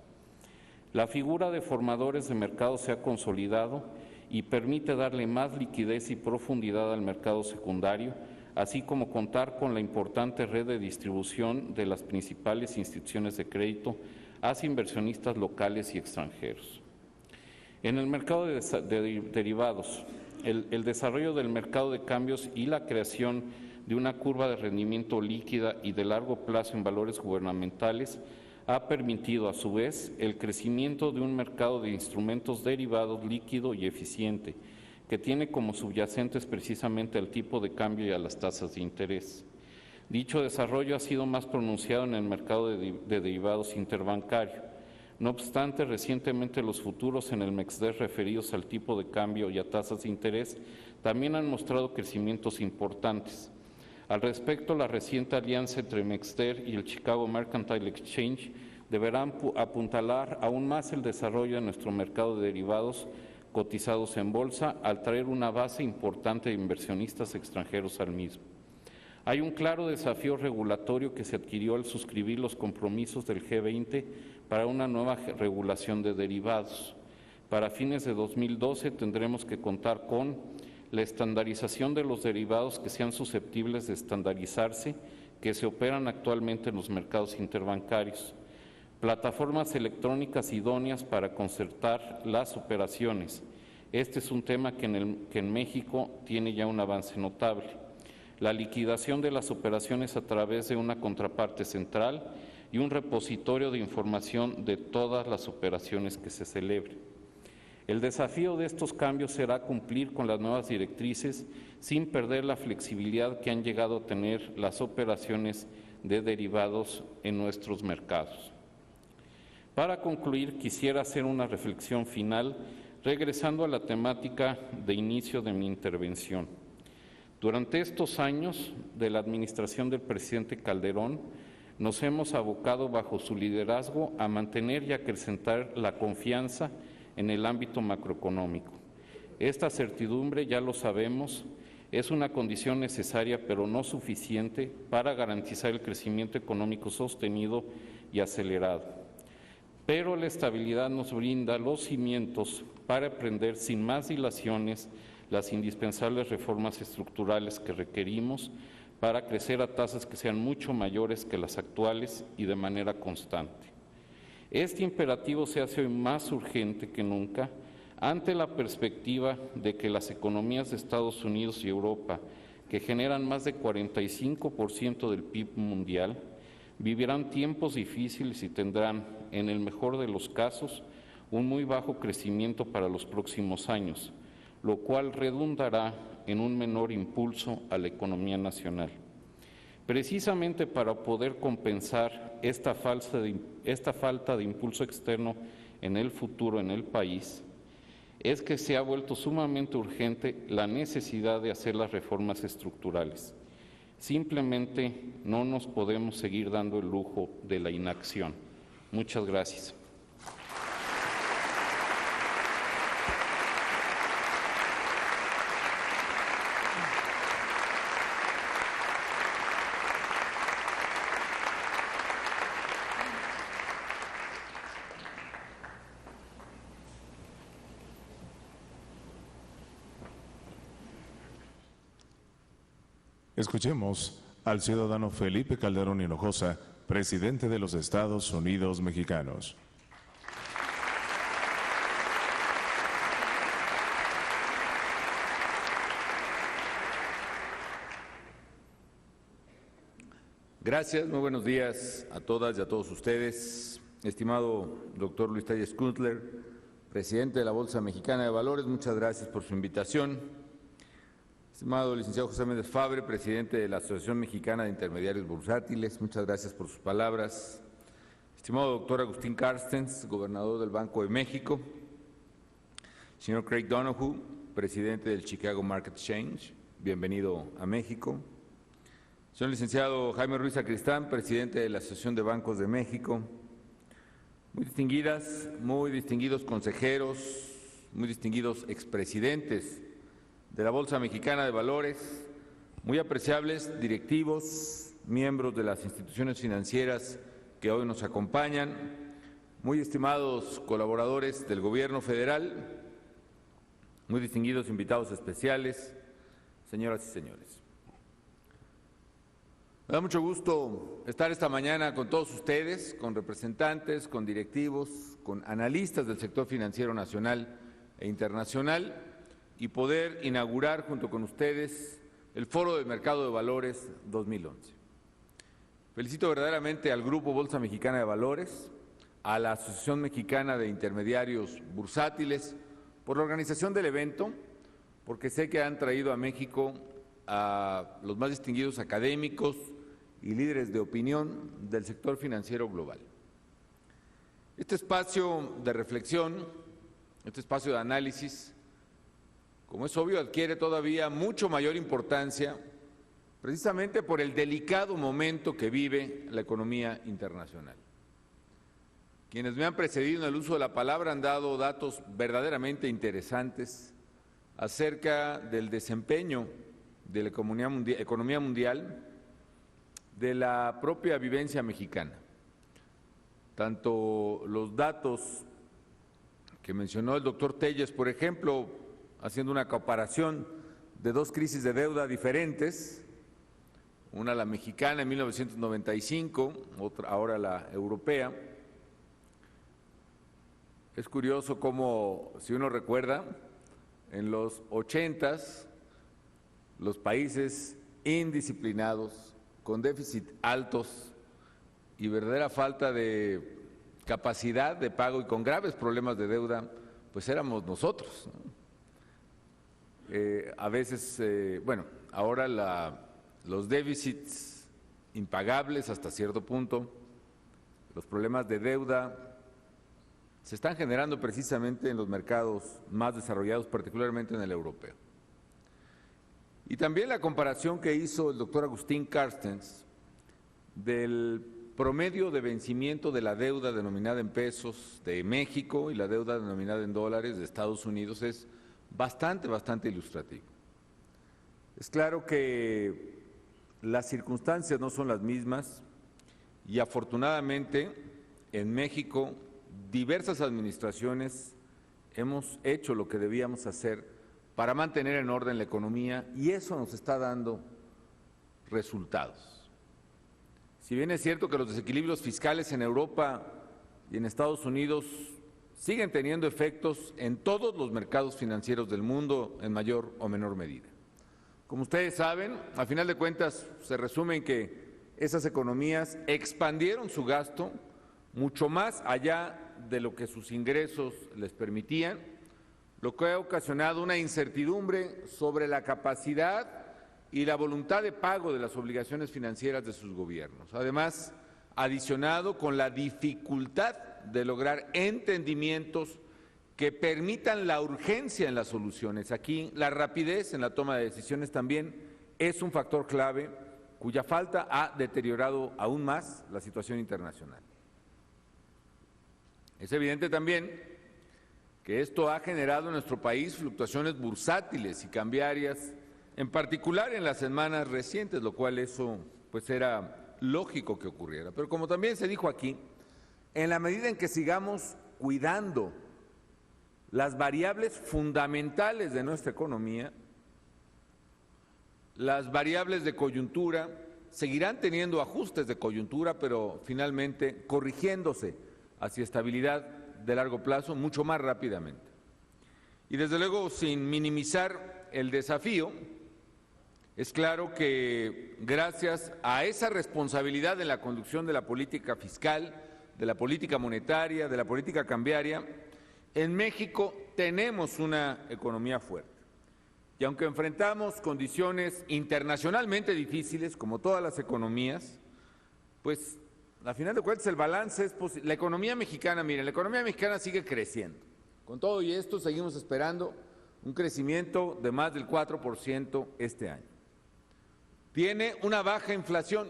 La figura de formadores de mercado se ha consolidado y permite darle más liquidez y profundidad al mercado secundario, así como contar con la importante red de distribución de las principales instituciones de crédito hacia inversionistas locales y extranjeros. En el mercado de derivados, el desarrollo del mercado de cambios y la creación de una curva de rendimiento líquida y de largo plazo en valores gubernamentales ha permitido, a su vez, el crecimiento de un mercado de instrumentos derivados líquido y eficiente, que tiene como subyacentes precisamente al tipo de cambio y a las tasas de interés. Dicho desarrollo ha sido más pronunciado en el mercado de derivados interbancario. No obstante, recientemente los futuros en el MEXDER referidos al tipo de cambio y a tasas de interés también han mostrado crecimientos importantes. Al respecto, la reciente alianza entre MEXDER y el Chicago Mercantile Exchange deberán apuntalar aún más el desarrollo de nuestro mercado de derivados cotizados en bolsa al traer una base importante de inversionistas extranjeros al mismo. Hay un claro desafío regulatorio que se adquirió al suscribir los compromisos del G20 para una nueva regulación de derivados. Para fines de 2012 tendremos que contar con la estandarización de los derivados que sean susceptibles de estandarizarse, que se operan actualmente en los mercados interbancarios, plataformas electrónicas idóneas para concertar las operaciones. Este es un tema que en México tiene ya un avance notable. La liquidación de las operaciones a través de una contraparte central y un repositorio de información de todas las operaciones que se celebren. El desafío de estos cambios será cumplir con las nuevas directrices sin perder la flexibilidad que han llegado a tener las operaciones de derivados en nuestros mercados. Para concluir, quisiera hacer una reflexión final, regresando a la temática de inicio de mi intervención. Durante estos años de la administración del presidente Calderón, nos hemos abocado bajo su liderazgo a mantener y acrecentar la confianza en el ámbito macroeconómico. Esta certidumbre, ya lo sabemos, es una condición necesaria pero no suficiente para garantizar el crecimiento económico sostenido y acelerado. Pero la estabilidad nos brinda los cimientos para emprender sin más dilaciones las indispensables reformas estructurales que requerimos para crecer a tasas que sean mucho mayores que las actuales y de manera constante. Este imperativo se hace hoy más urgente que nunca ante la perspectiva de que las economías de Estados Unidos y Europa, que generan más de 45% del PIB mundial, vivirán tiempos difíciles y tendrán, en el mejor de los casos, un muy bajo crecimiento para los próximos años, lo cual redundará en un menor impulso a la economía nacional. Precisamente para poder compensar esta falta de impulso externo en el futuro en el país, es que se ha vuelto sumamente urgente la necesidad de hacer las reformas estructurales. Simplemente no nos podemos seguir dando el lujo de la inacción. Muchas gracias. Escuchemos al ciudadano Felipe Calderón Hinojosa, presidente de los Estados Unidos Mexicanos. Gracias, muy buenos días a todas y a todos ustedes. Estimado doctor Luis Telles Kuntler, presidente de la Bolsa Mexicana de Valores, muchas gracias por su invitación. Estimado licenciado José Méndez Fabre, presidente de la Asociación Mexicana de Intermediarios Bursátiles, muchas gracias por sus palabras. Estimado doctor Agustín Carstens, gobernador del Banco de México. Señor Craig Donoghue, presidente del Chicago Market Exchange, bienvenido a México. Señor licenciado Jaime Ruiz Sacristán, presidente de la Asociación de Bancos de México. Muy distinguidos consejeros, muy distinguidos expresidentes de la Bolsa Mexicana de Valores, muy apreciables directivos, miembros de las instituciones financieras que hoy nos acompañan, muy estimados colaboradores del Gobierno federal, muy distinguidos invitados especiales, señoras y señores. Me da mucho gusto estar esta mañana con todos ustedes, con representantes, con directivos, con analistas del sector financiero nacional e internacional, y poder inaugurar junto con ustedes el Foro del Mercado de Valores 2011. Felicito verdaderamente al Grupo Bolsa Mexicana de Valores, a la Asociación Mexicana de Intermediarios Bursátiles por la organización del evento, porque sé que han traído a México a los más distinguidos académicos y líderes de opinión del sector financiero global. Este espacio de reflexión, este espacio de análisis, como es obvio, adquiere todavía mucho mayor importancia precisamente por el delicado momento que vive la economía internacional. Quienes me han precedido en el uso de la palabra han dado datos verdaderamente interesantes acerca del desempeño de la economía mundial, de la propia vivencia mexicana. Tanto los datos que mencionó el doctor Telles, por ejemplo, haciendo una comparación de dos crisis de deuda diferentes, una la mexicana en 1995, otra ahora la europea. Es curioso cómo, si uno recuerda, en los 80s, los países indisciplinados, con déficit altos y verdadera falta de capacidad de pago y con graves problemas de deuda, pues éramos nosotros, ¿no? A veces, ahora los déficits impagables hasta cierto punto, los problemas de deuda se están generando precisamente en los mercados más desarrollados, particularmente en el europeo. Y también la comparación que hizo el doctor Agustín Carstens del promedio de vencimiento de la deuda denominada en pesos de México y la deuda denominada en dólares de Estados Unidos es bastante ilustrativo. Es claro que las circunstancias no son las mismas y afortunadamente en México diversas administraciones hemos hecho lo que debíamos hacer para mantener en orden la economía y eso nos está dando resultados. Si bien es cierto que los desequilibrios fiscales en Europa y en Estados Unidos siguen teniendo efectos en todos los mercados financieros del mundo en mayor o menor medida. Como ustedes saben, a final de cuentas se resume en que esas economías expandieron su gasto mucho más allá de lo que sus ingresos les permitían, lo que ha ocasionado una incertidumbre sobre la capacidad y la voluntad de pago de las obligaciones financieras de sus gobiernos. Además, adicionado con la dificultad de lograr entendimientos que permitan la urgencia en las soluciones. Aquí la rapidez en la toma de decisiones también es un factor clave cuya falta ha deteriorado aún más la situación internacional. Es evidente también que esto ha generado en nuestro país fluctuaciones bursátiles y cambiarias, en particular en las semanas recientes, lo cual eso pues era lógico que ocurriera. Pero como también se dijo aquí, en la medida en que sigamos cuidando las variables fundamentales de nuestra economía, las variables de coyuntura seguirán teniendo ajustes de coyuntura, pero finalmente corrigiéndose hacia estabilidad de largo plazo mucho más rápidamente. Y desde luego, sin minimizar el desafío, es claro que gracias a esa responsabilidad en la conducción de la política fiscal, de la política monetaria, de la política cambiaria, en México tenemos una economía fuerte. Y aunque enfrentamos condiciones internacionalmente difíciles, como todas las economías, pues a final de cuentas el balance es posible. La economía mexicana, miren, la economía mexicana sigue creciendo. Con todo y esto seguimos esperando un crecimiento de más del 4% este año. Tiene una baja inflación,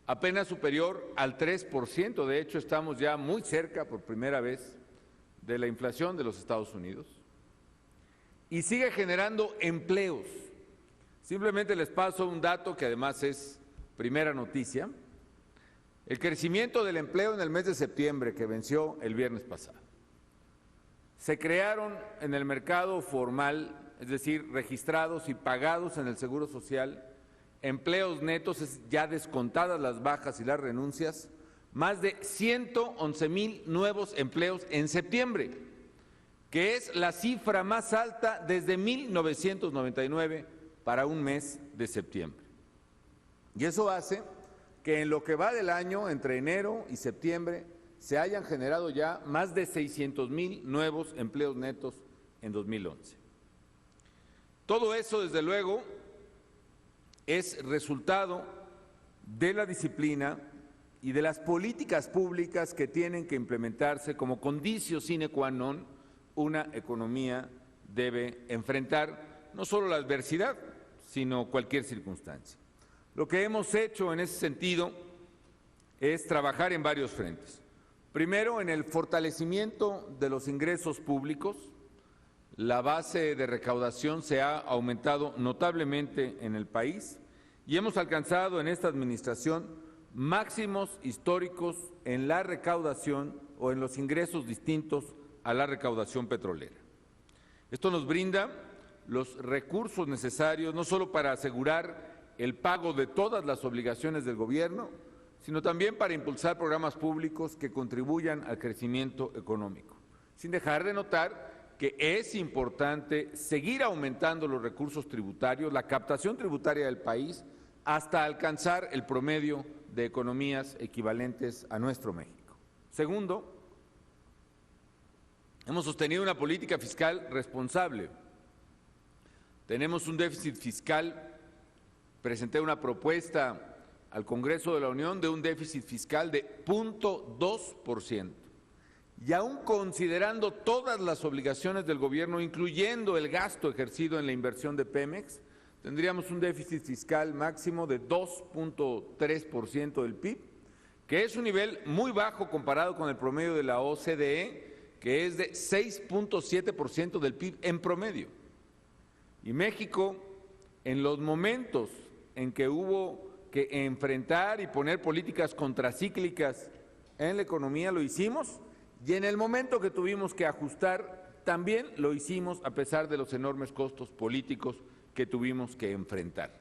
apenas superior al 3%, de hecho estamos ya muy cerca por primera vez de la inflación de los Estados Unidos, y sigue generando empleos. Simplemente les paso un dato que además es primera noticia: el crecimiento del empleo en el mes de septiembre, que venció el viernes pasado. Se crearon en el mercado formal, es decir, registrados y pagados en el Seguro Social, empleos netos, ya descontadas las bajas y las renuncias, más de 111,000 nuevos empleos en septiembre, que es la cifra más alta desde 1999 para un mes de septiembre. Y eso hace que en lo que va del año, entre enero y septiembre, se hayan generado ya más de 600,000 nuevos empleos netos en 2011. Todo eso, desde luego, es resultado de la disciplina y de las políticas públicas que tienen que implementarse como conditio sine qua non una economía debe enfrentar no solo la adversidad, sino cualquier circunstancia. Lo que hemos hecho en ese sentido es trabajar en varios frentes. Primero, en el fortalecimiento de los ingresos públicos. La base de recaudación se ha aumentado notablemente en el país y hemos alcanzado en esta administración máximos históricos en la recaudación o en los ingresos distintos a la recaudación petrolera. Esto nos brinda los recursos necesarios no solo para asegurar el pago de todas las obligaciones del gobierno, sino también para impulsar programas públicos que contribuyan al crecimiento económico, sin dejar de notar que es importante seguir aumentando los recursos tributarios, la captación tributaria del país, hasta alcanzar el promedio de economías equivalentes a nuestro México. Segundo, hemos sostenido una política fiscal responsable. Tenemos un déficit fiscal, presenté una propuesta al Congreso de la Unión de un déficit fiscal de 0.2%. Y aún considerando todas las obligaciones del gobierno, incluyendo el gasto ejercido en la inversión de Pemex, tendríamos un déficit fiscal máximo de 2.3% del PIB, que es un nivel muy bajo comparado con el promedio de la OCDE, que es de 6.7% del PIB en promedio. Y México, en los momentos en que hubo que enfrentar y poner políticas contracíclicas en la economía, lo hicimos, y en el momento que tuvimos que ajustar, también lo hicimos a pesar de los enormes costos políticos que tuvimos que enfrentar.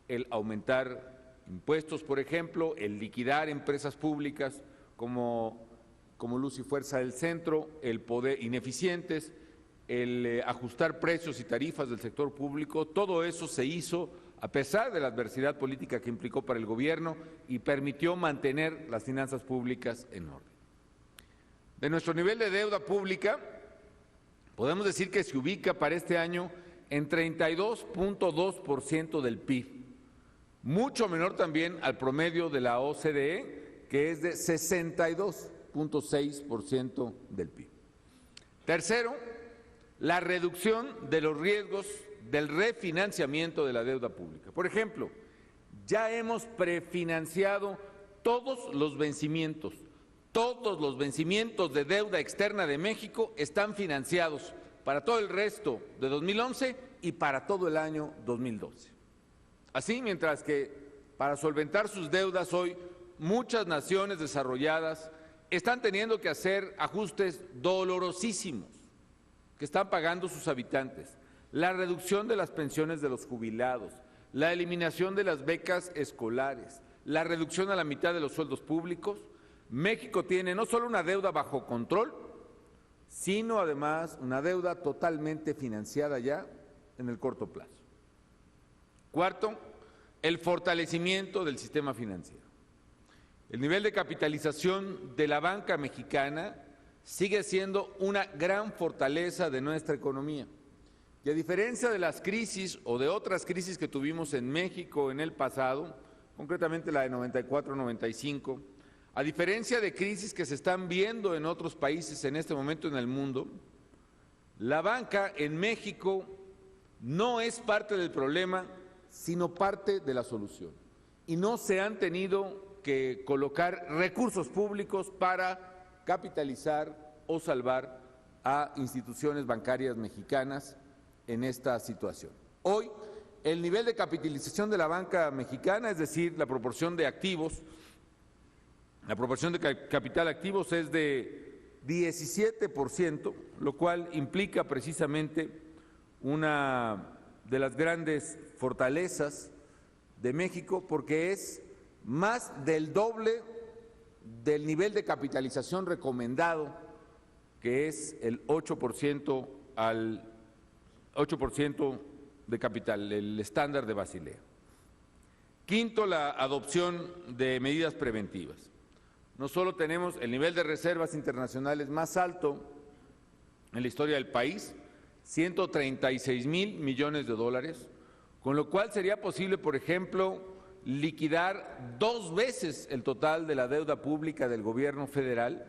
El aumentar impuestos, por ejemplo, el liquidar empresas públicas como Luz y Fuerza del Centro, el poder ineficientes, el ajustar precios y tarifas del sector público, todo eso se hizo a pesar de la adversidad política que implicó para el gobierno y permitió mantener las finanzas públicas en orden. De nuestro nivel de deuda pública, podemos decir que se ubica para este año en 32.2% del PIB, mucho menor también al promedio de la OCDE, que es de 62.6% del PIB. Tercero, la reducción de los riesgos del refinanciamiento de la deuda pública. Por ejemplo, ya hemos prefinanciado todos los vencimientos de deuda externa de México están financiados para todo el resto de 2011 y para todo el año 2012. Así, mientras que para solventar sus deudas hoy muchas naciones desarrolladas están teniendo que hacer ajustes dolorosísimos que están pagando sus habitantes, la reducción de las pensiones de los jubilados, la eliminación de las becas escolares, la reducción a la mitad de los sueldos públicos, México tiene no solo una deuda bajo control, sino además una deuda totalmente financiada ya en el corto plazo. Cuarto, el fortalecimiento del sistema financiero. El nivel de capitalización de la banca mexicana sigue siendo una gran fortaleza de nuestra economía. Y a diferencia de las crisis o de otras crisis que tuvimos en México en el pasado, concretamente la de 94-95, a diferencia de crisis que se están viendo en otros países en este momento en el mundo, la banca en México no es parte del problema, sino parte de la solución. Y no se han tenido que colocar recursos públicos para capitalizar o salvar a instituciones bancarias mexicanas en esta situación. Hoy, el nivel de capitalización de la banca mexicana, es decir, la proporción de activos, la proporción de capital activos es de 17%, lo cual implica precisamente una de las grandes fortalezas de México, porque es más del doble del nivel de capitalización recomendado, que es el 8% de capital, el estándar de Basilea. Quinto, la adopción de medidas preventivas. No solo tenemos el nivel de reservas internacionales más alto en la historia del país, 136,000 millones de dólares, con lo cual sería posible, por ejemplo, liquidar 2 veces el total de la deuda pública del gobierno federal,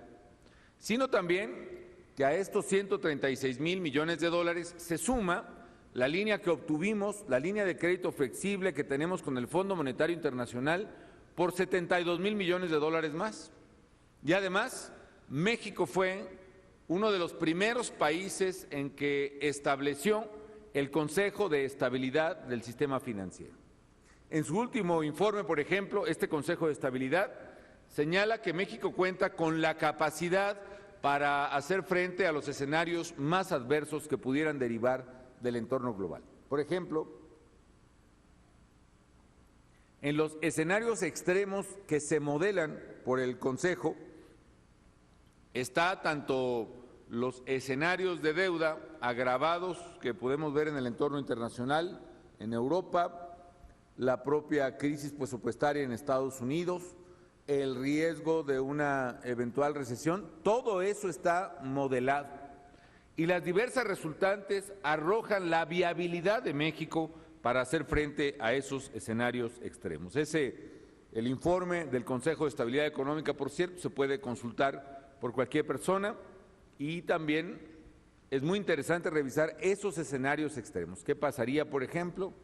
sino también que a estos 136,000 millones de dólares se suma la línea que obtuvimos, la línea de crédito flexible que tenemos con el Fondo Monetario Internacional por 72,000 millones de dólares más. Y además, México fue uno de los primeros países en que estableció el Consejo de Estabilidad del Sistema Financiero. En su último informe, por ejemplo, este Consejo de Estabilidad señala que México cuenta con la capacidad para hacer frente a los escenarios más adversos que pudieran derivar del entorno global. Por ejemplo, en los escenarios extremos que se modelan por el Consejo, está tanto los escenarios de deuda agravados que podemos ver en el entorno internacional, en Europa, la propia crisis presupuestaria en Estados Unidos, el riesgo de una eventual recesión, todo eso está modelado. Y las diversas resultantes arrojan la viabilidad de México para hacer frente a esos escenarios extremos. El informe del Consejo de Estabilidad Económica, por cierto, se puede consultar por cualquier persona y también es muy interesante revisar esos escenarios extremos. ¿Qué pasaría, por ejemplo,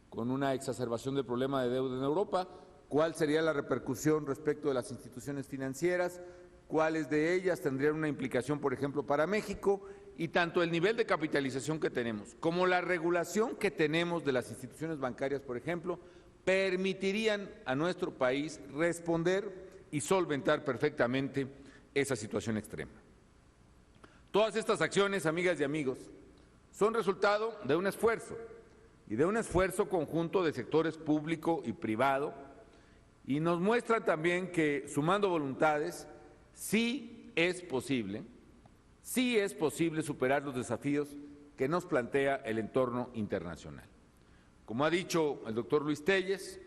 con una exacerbación del problema de deuda en Europa? ¿Cuál sería la repercusión respecto de las instituciones financieras? ¿Cuáles de ellas tendrían una implicación, por ejemplo, para México? y tanto el nivel de capitalización que tenemos como la regulación que tenemos de las instituciones bancarias, por ejemplo, permitirían a nuestro país responder y solventar perfectamente esa situación extrema. Todas estas acciones, amigas y amigos, son resultado de un esfuerzo y de un esfuerzo conjunto de sectores público y privado, y nos muestran también que sumando voluntades sí es posible superar los desafíos que nos plantea el entorno internacional. Como ha dicho el doctor Luis Telles,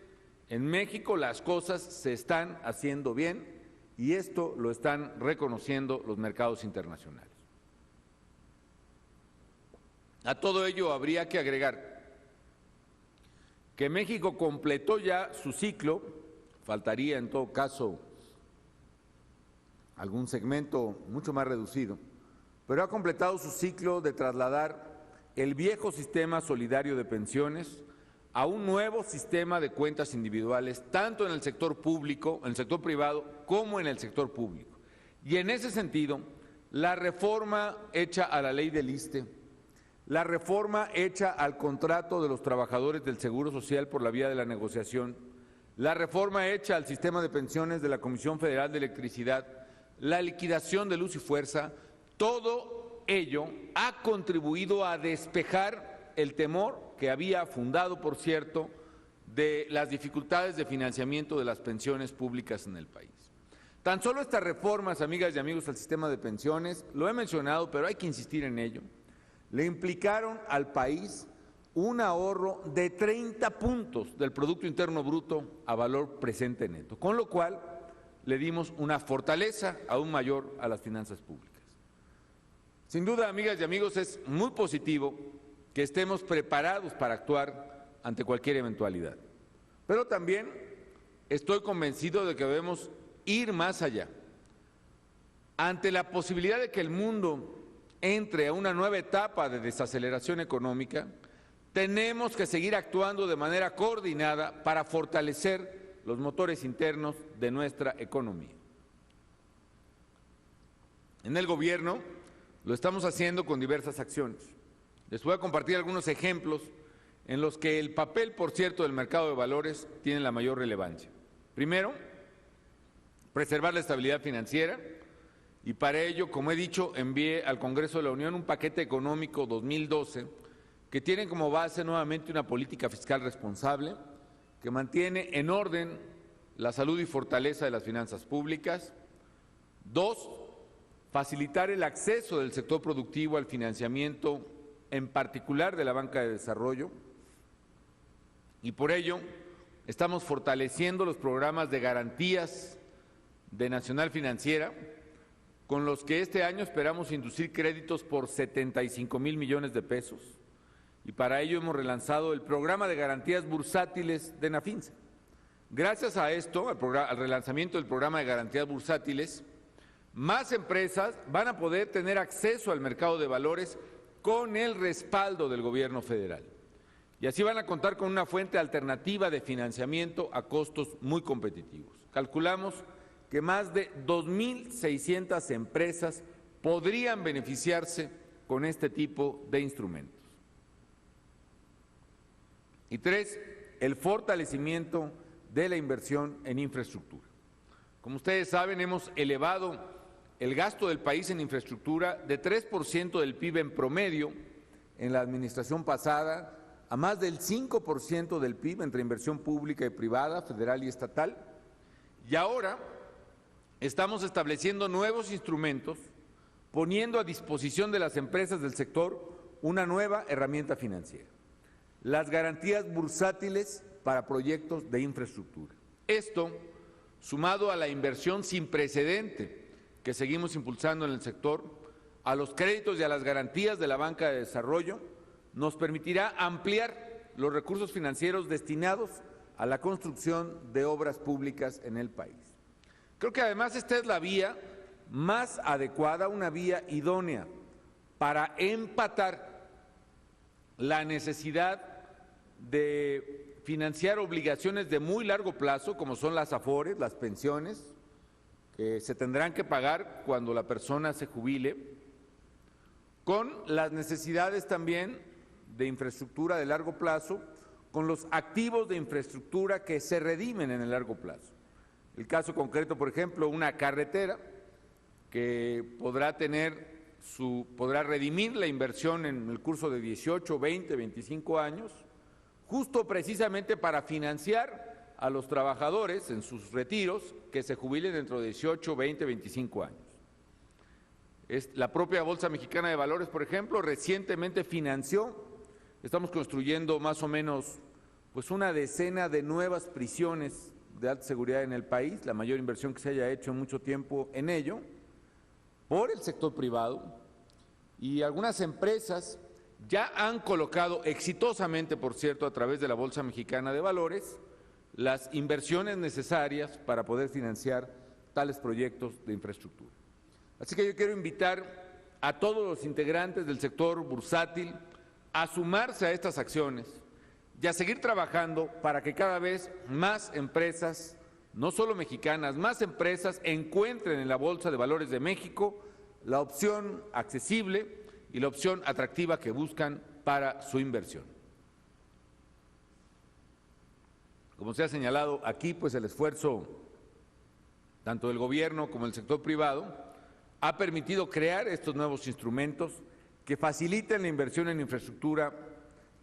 en México las cosas se están haciendo bien y esto lo están reconociendo los mercados internacionales. A todo ello habría que agregar que México completó ya su ciclo, faltaría en todo caso algún segmento mucho más reducido, pero ha completado su ciclo de trasladar el viejo sistema solidario de pensiones a un nuevo sistema de cuentas individuales, tanto en el sector público, en el sector privado, como en el sector público. Y en ese sentido, la reforma hecha a la ley del ISSSTE, la reforma hecha al contrato de los trabajadores del Seguro Social por la vía de la negociación, la reforma hecha al sistema de pensiones de la Comisión Federal de Electricidad, la liquidación de Luz y Fuerza, todo ello ha contribuido a despejar el temor que había fundado, por cierto, de las dificultades de financiamiento de las pensiones públicas en el país. Tan solo estas reformas, amigas y amigos, al sistema de pensiones, lo he mencionado, pero hay que insistir en ello, le implicaron al país un ahorro de 30 puntos del Producto Interno Bruto a valor presente neto, con lo cual le dimos una fortaleza aún mayor a las finanzas públicas. Sin duda, amigas y amigos, es muy positivo que estemos preparados para actuar ante cualquier eventualidad. Pero también estoy convencido de que debemos ir más allá. Ante la posibilidad de que el mundo entre a una nueva etapa de desaceleración económica, tenemos que seguir actuando de manera coordinada para fortalecer los motores internos de nuestra economía. En el gobierno lo estamos haciendo con diversas acciones. Les voy a compartir algunos ejemplos en los que el papel, por cierto, del mercado de valores tiene la mayor relevancia. Primero, preservar la estabilidad financiera y para ello, como he dicho, envié al Congreso de la Unión un paquete económico 2012 que tiene como base nuevamente una política fiscal responsable que mantiene en orden la salud y fortaleza de las finanzas públicas. Dos, facilitar el acceso del sector productivo al financiamiento, en particular de la banca de desarrollo, y por ello estamos fortaleciendo los programas de garantías de Nacional Financiera, con los que este año esperamos inducir créditos por 75,000 millones de pesos, y para ello hemos relanzado el programa de garantías bursátiles de Nafinsa. Gracias a esto, al relanzamiento del programa de garantías bursátiles, más empresas van a poder tener acceso al mercado de valores con el respaldo del gobierno federal. Y así van a contar con una fuente alternativa de financiamiento a costos muy competitivos. Calculamos que más de 2.600 empresas podrían beneficiarse con este tipo de instrumentos. Y tres, el fortalecimiento de la inversión en infraestructura. Como ustedes saben, hemos elevado el gasto del país en infraestructura de 3% del PIB en promedio en la administración pasada a más del 5% del PIB entre inversión pública y privada, federal y estatal. Y ahora estamos estableciendo nuevos instrumentos, poniendo a disposición de las empresas del sector una nueva herramienta financiera: las garantías bursátiles para proyectos de infraestructura. Esto, sumado a la inversión sin precedente que seguimos impulsando en el sector, a los créditos y a las garantías de la banca de desarrollo, nos permitirá ampliar los recursos financieros destinados a la construcción de obras públicas en el país. Creo que además esta es la vía más adecuada, una vía idónea para empatar la necesidad de financiar obligaciones de muy largo plazo, como son las afores, las pensiones, que se tendrán que pagar cuando la persona se jubile, con las necesidades también de infraestructura de largo plazo, con los activos de infraestructura que se redimen en el largo plazo. El caso concreto, por ejemplo, una carretera que podrá redimir la inversión en el curso de 18, 20, 25 años, justo precisamente para financiar a los trabajadores en sus retiros que se jubilen dentro de 18, 20, 25 años. La propia Bolsa Mexicana de Valores, por ejemplo, recientemente financió, estamos construyendo más o menos pues una decena de nuevas prisiones de alta seguridad en el país, la mayor inversión que se haya hecho en mucho tiempo en ello, por el sector privado, y algunas empresas ya han colocado exitosamente, por cierto, a través de la Bolsa Mexicana de Valores, las inversiones necesarias para poder financiar tales proyectos de infraestructura. Así que yo quiero invitar a todos los integrantes del sector bursátil a sumarse a estas acciones y a seguir trabajando para que cada vez más empresas, no solo mexicanas, más empresas encuentren en la Bolsa de Valores de México la opción accesible y la opción atractiva que buscan para su inversión. Como se ha señalado aquí, pues el esfuerzo tanto del gobierno como del sector privado ha permitido crear estos nuevos instrumentos que facilitan la inversión en infraestructura,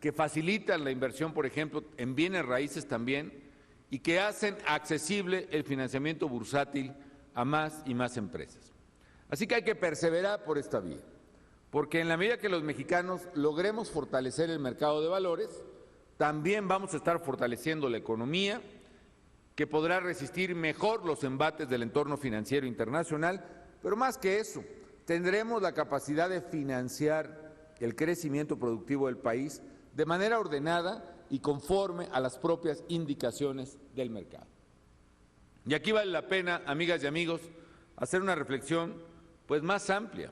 que facilitan la inversión, por ejemplo, en bienes raíces también, y que hacen accesible el financiamiento bursátil a más y más empresas. Así que hay que perseverar por esta vía, porque en la medida que los mexicanos logremos fortalecer el mercado de valores, también vamos a estar fortaleciendo la economía, que podrá resistir mejor los embates del entorno financiero internacional, pero más que eso, tendremos la capacidad de financiar el crecimiento productivo del país de manera ordenada y conforme a las propias indicaciones del mercado. Y aquí vale la pena, amigas y amigos, hacer una reflexión pues más amplia.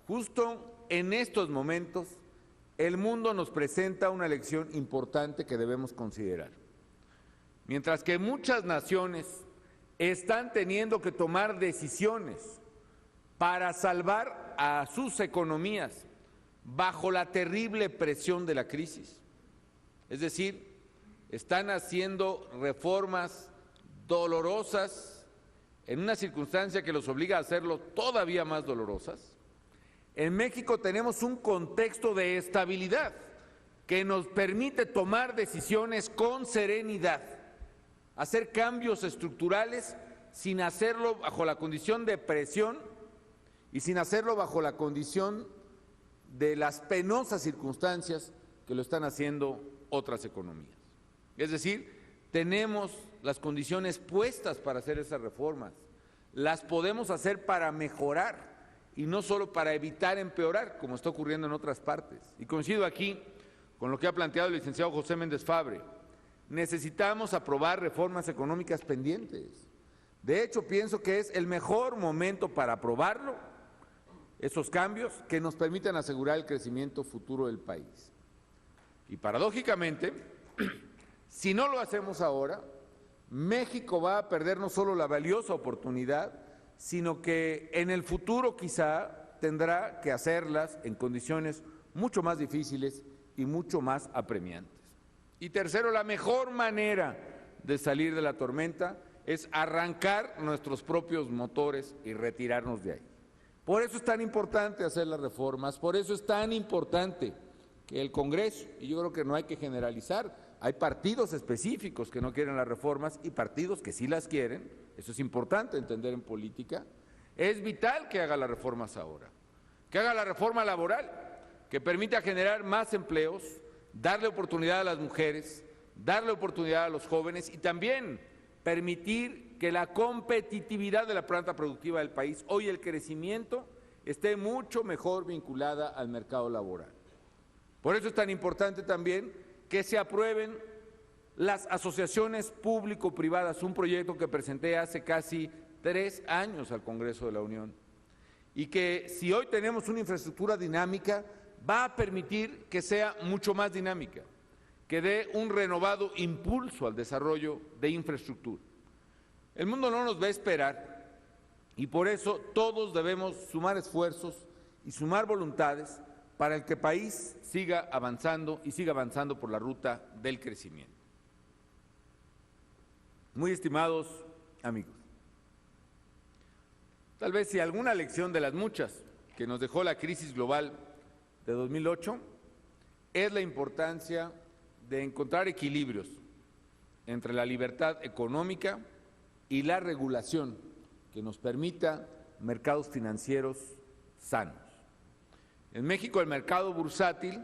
Justo en estos momentos, el mundo nos presenta una lección importante que debemos considerar. Mientras que muchas naciones están teniendo que tomar decisiones para salvar a sus economías bajo la terrible presión de la crisis. Es decir, están haciendo reformas dolorosas en una circunstancia que los obliga a hacerlo todavía más dolorosas. En México tenemos un contexto de estabilidad que nos permite tomar decisiones con serenidad, hacer cambios estructurales sin hacerlo bajo la condición de presión y sin hacerlo bajo la condición de las penosas circunstancias que lo están haciendo otras economías. Es decir, tenemos las condiciones puestas para hacer esas reformas, las podemos hacer para mejorar y no solo para evitar empeorar, como está ocurriendo en otras partes. Y coincido aquí con lo que ha planteado el licenciado José Méndez Fabre. Necesitamos aprobar reformas económicas pendientes. De hecho, pienso que es el mejor momento para aprobarlo, esos cambios que nos permitan asegurar el crecimiento futuro del país. Y paradójicamente, si no lo hacemos ahora, México va a perder no solo la valiosa oportunidad, sino que en el futuro quizá tendrá que hacerlas en condiciones mucho más difíciles y mucho más apremiantes. Y tercero, la mejor manera de salir de la tormenta es arrancar nuestros propios motores y retirarnos de ahí. Por eso es tan importante hacer las reformas, por eso es tan importante que el Congreso, y yo creo que no hay que generalizar, hay partidos específicos que no quieren las reformas y partidos que sí las quieren, eso es importante entender en política. Es vital que haga las reformas ahora, que haga la reforma laboral, que permita generar más empleos, darle oportunidad a las mujeres, darle oportunidad a los jóvenes y también permitir que la competitividad de la planta productiva del país, hoy el crecimiento, esté mucho mejor vinculada al mercado laboral. Por eso es tan importante también que se aprueben las asociaciones público-privadas, un proyecto que presenté hace casi 3 años al Congreso de la Unión, y que si hoy tenemos una infraestructura dinámica, va a permitir que sea mucho más dinámica, que dé un renovado impulso al desarrollo de infraestructura. El mundo no nos va a esperar y por eso todos debemos sumar esfuerzos y sumar voluntades para que el país siga avanzando y siga avanzando por la ruta del crecimiento. Muy estimados amigos, tal vez si alguna lección de las muchas que nos dejó la crisis global de 2008 es la importancia de encontrar equilibrios entre la libertad económica y la regulación que nos permita mercados financieros sanos. En México el mercado bursátil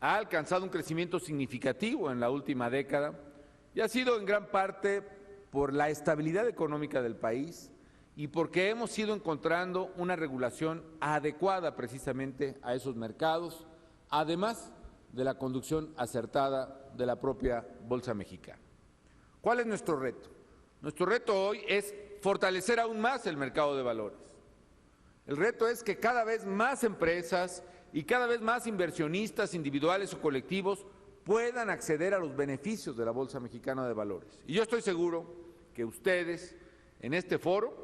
ha alcanzado un crecimiento significativo en la última década y ha sido en gran parte por la estabilidad económica del país y porque hemos ido encontrando una regulación adecuada precisamente a esos mercados, además de la conducción acertada de la propia Bolsa Mexicana. ¿Cuál es nuestro reto? Nuestro reto hoy es fortalecer aún más el mercado de valores. El reto es que cada vez más empresas y cada vez más inversionistas individuales o colectivos puedan acceder a los beneficios de la Bolsa Mexicana de Valores. Y yo estoy seguro que ustedes en este foro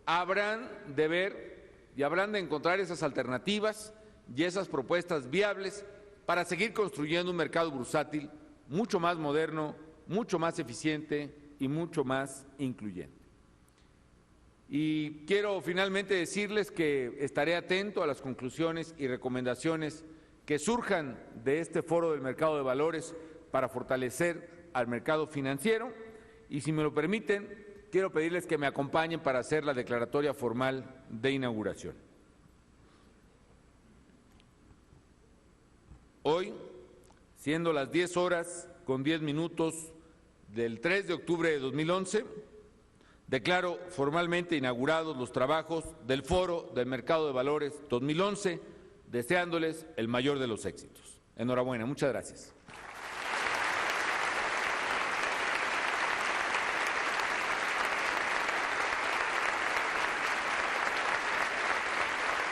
habrán de ver y habrán de encontrar esas alternativas y esas propuestas viables para seguir construyendo un mercado bursátil mucho más moderno, mucho más eficiente y mucho más incluyente. Y quiero finalmente decirles que estaré atento a las conclusiones y recomendaciones que surjan de este foro del mercado de valores para fortalecer al mercado financiero y, si me lo permiten, quiero pedirles que me acompañen para hacer la declaratoria formal de inauguración. Hoy, siendo las 10:10 del 3 de octubre de 2011, declaro formalmente inaugurados los trabajos del Foro del Mercado de Valores 2011, deseándoles el mayor de los éxitos. Enhorabuena, muchas gracias.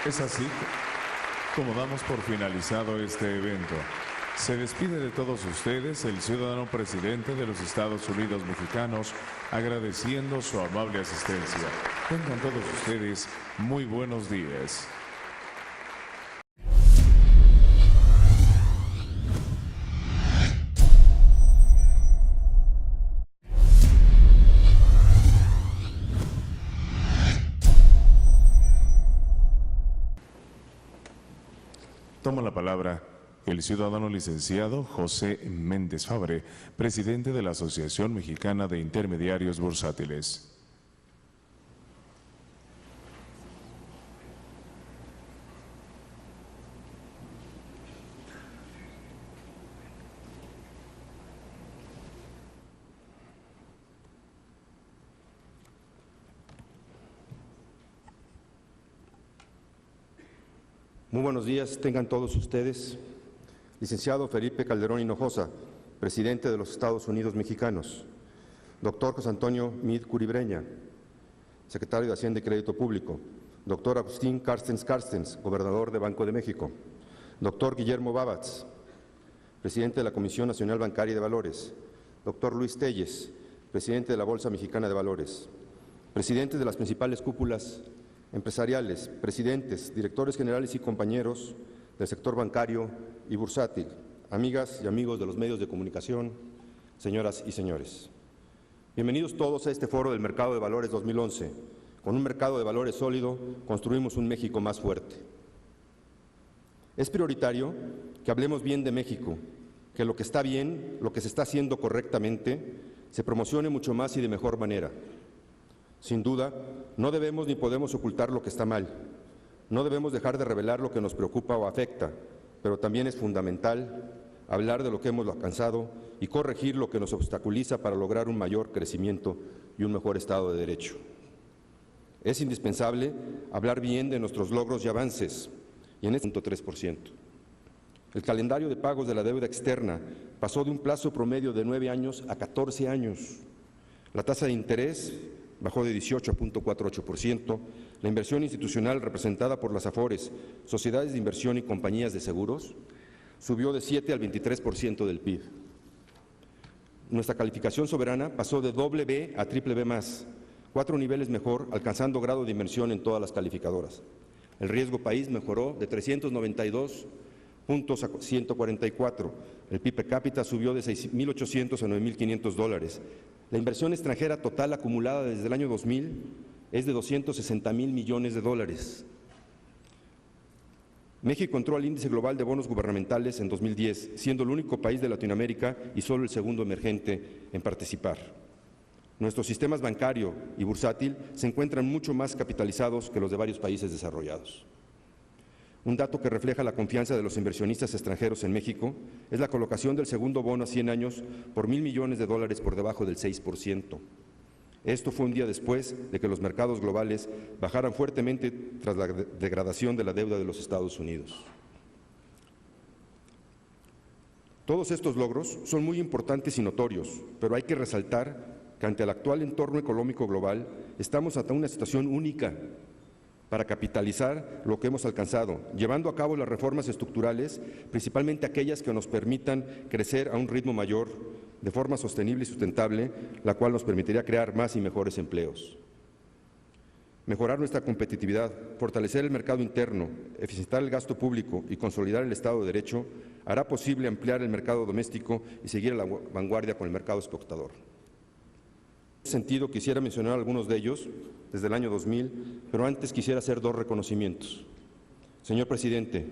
Es así como damos por finalizado este evento. Se despide de todos ustedes el ciudadano presidente de los Estados Unidos mexicanos, agradeciendo su amable asistencia. Tengan todos ustedes muy buenos días. Toma la palabra el ciudadano licenciado José Méndez Fabre, presidente de la Asociación Mexicana de Intermediarios Bursátiles. Muy buenos días, tengan todos ustedes. Licenciado Felipe Calderón Hinojosa, presidente de los Estados Unidos mexicanos. Doctor José Antonio Meade Curibreña, secretario de Hacienda y Crédito Público. Doctor Agustín Carstens, gobernador de Banco de México. Doctor Guillermo Babatz, presidente de la Comisión Nacional Bancaria y de Valores. Doctor Luis Telles, presidente de la Bolsa Mexicana de Valores. Presidentes de las principales cúpulas empresariales, presidentes, directores generales y compañeros del sector bancario y bursátil, amigas y amigos de los medios de comunicación, señoras y señores. Bienvenidos todos a este Foro del Mercado de Valores 2011. Con un mercado de valores sólido, construimos un México más fuerte. Es prioritario que hablemos bien de México, que lo que está bien, lo que se está haciendo correctamente, se promocione mucho más y de mejor manera. Sin duda, no debemos ni podemos ocultar lo que está mal. No debemos dejar de revelar lo que nos preocupa o afecta, pero también es fundamental hablar de lo que hemos alcanzado y corregir lo que nos obstaculiza para lograr un mayor crecimiento y un mejor Estado de Derecho. Es indispensable hablar bien de nuestros logros y avances, y en este 3%. El calendario de pagos de la deuda externa pasó de un plazo promedio de 9 años a 14 años. La tasa de interés bajó de 18 a 0.48%, la inversión institucional representada por las AFORES, sociedades de inversión y compañías de seguros, subió de 7 al 23% del PIB. Nuestra calificación soberana pasó de doble a triple B+, 4 niveles mejor, alcanzando grado de inversión en todas las calificadoras. El riesgo país mejoró de 392 puntos a 144. El PIB per cápita subió de 6.800 a 9.500 dólares. La inversión extranjera total acumulada desde el año 2000 es de 260.000 millones de dólares. México entró al índice global de bonos gubernamentales en 2010, siendo el único país de Latinoamérica y solo el segundo emergente en participar. Nuestros sistemas bancario y bursátil se encuentran mucho más capitalizados que los de varios países desarrollados. Un dato que refleja la confianza de los inversionistas extranjeros en México es la colocación del segundo bono a 100 años por $1.000 millones por debajo del 6%. Esto fue un día después de que los mercados globales bajaran fuertemente tras la degradación de la deuda de los Estados Unidos. Todos estos logros son muy importantes y notorios, pero hay que resaltar que ante el actual entorno económico global estamos ante una situación única para capitalizar lo que hemos alcanzado, llevando a cabo las reformas estructurales, principalmente aquellas que nos permitan crecer a un ritmo mayor, de forma sostenible y sustentable, la cual nos permitiría crear más y mejores empleos. Mejorar nuestra competitividad, fortalecer el mercado interno, eficientar el gasto público y consolidar el Estado de Derecho hará posible ampliar el mercado doméstico y seguir a la vanguardia con el mercado exportador. En ese sentido, quisiera mencionar algunos de ellos desde el año 2000, pero antes quisiera hacer dos reconocimientos. Señor presidente,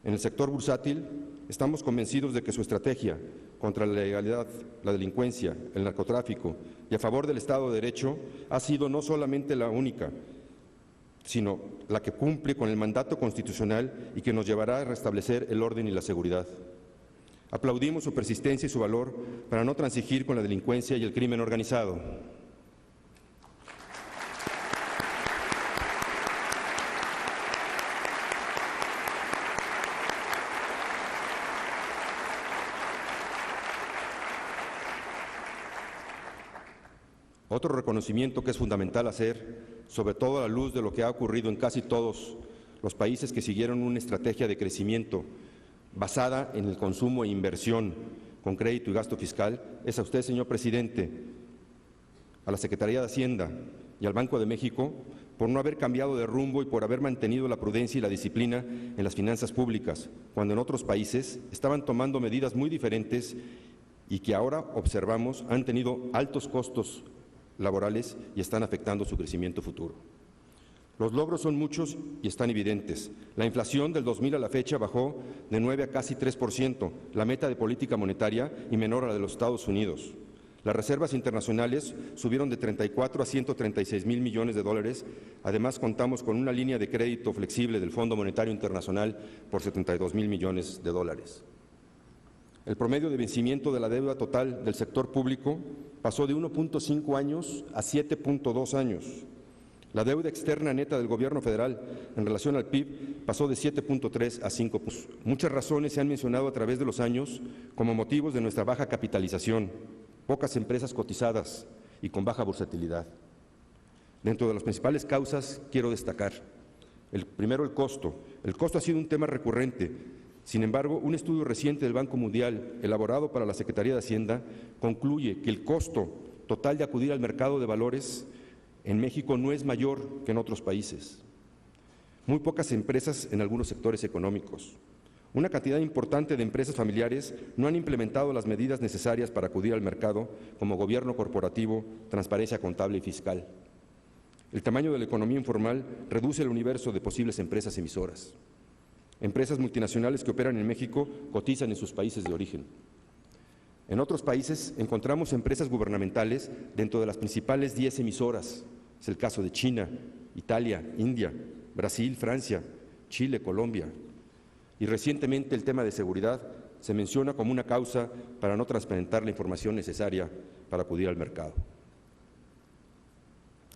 en el sector bursátil estamos convencidos de que su estrategia contra la ilegalidad, la delincuencia, el narcotráfico y a favor del Estado de Derecho ha sido no solamente la única, sino la que cumple con el mandato constitucional y que nos llevará a restablecer el orden y la seguridad. Aplaudimos su persistencia y su valor para no transigir con la delincuencia y el crimen organizado. Otro reconocimiento que es fundamental hacer, sobre todo a la luz de lo que ha ocurrido en casi todos los países que siguieron una estrategia de crecimiento basada en el consumo e inversión con crédito y gasto fiscal, es a usted, señor presidente, a la Secretaría de Hacienda y al Banco de México por no haber cambiado de rumbo y por haber mantenido la prudencia y la disciplina en las finanzas públicas, cuando en otros países estaban tomando medidas muy diferentes y que ahora observamos han tenido altos costos laborales y están afectando su crecimiento futuro. Los logros son muchos y están evidentes. La inflación del 2000 a la fecha bajó de 9 a casi 3%, la meta de política monetaria y menor a la de los Estados Unidos. Las reservas internacionales subieron de 34 a 136.000 millones de dólares. Además, contamos con una línea de crédito flexible del Fondo Monetario Internacional por 72.000 millones de dólares. El promedio de vencimiento de la deuda total del sector público pasó de 1.5 años a 7.2 años. La deuda externa neta del Gobierno federal en relación al PIB pasó de 7.3 a 5. Muchas razones se han mencionado a través de los años como motivos de nuestra baja capitalización, pocas empresas cotizadas y con baja bursatilidad. Dentro de las principales causas quiero destacar, primero el costo. El costo ha sido un tema recurrente. Sin embargo, un estudio reciente del Banco Mundial, elaborado para la Secretaría de Hacienda, concluye que el costo total de acudir al mercado de valores en México no es mayor que en otros países. Muy pocas empresas en algunos sectores económicos. Una cantidad importante de empresas familiares no han implementado las medidas necesarias para acudir al mercado, como gobierno corporativo, transparencia contable y fiscal. El tamaño de la economía informal reduce el universo de posibles empresas emisoras. Empresas multinacionales que operan en México cotizan en sus países de origen. En otros países encontramos empresas gubernamentales dentro de las principales 10 emisoras. Es el caso de China, Italia, India, Brasil, Francia, Chile, Colombia. Y recientemente el tema de seguridad se menciona como una causa para no transparentar la información necesaria para acudir al mercado.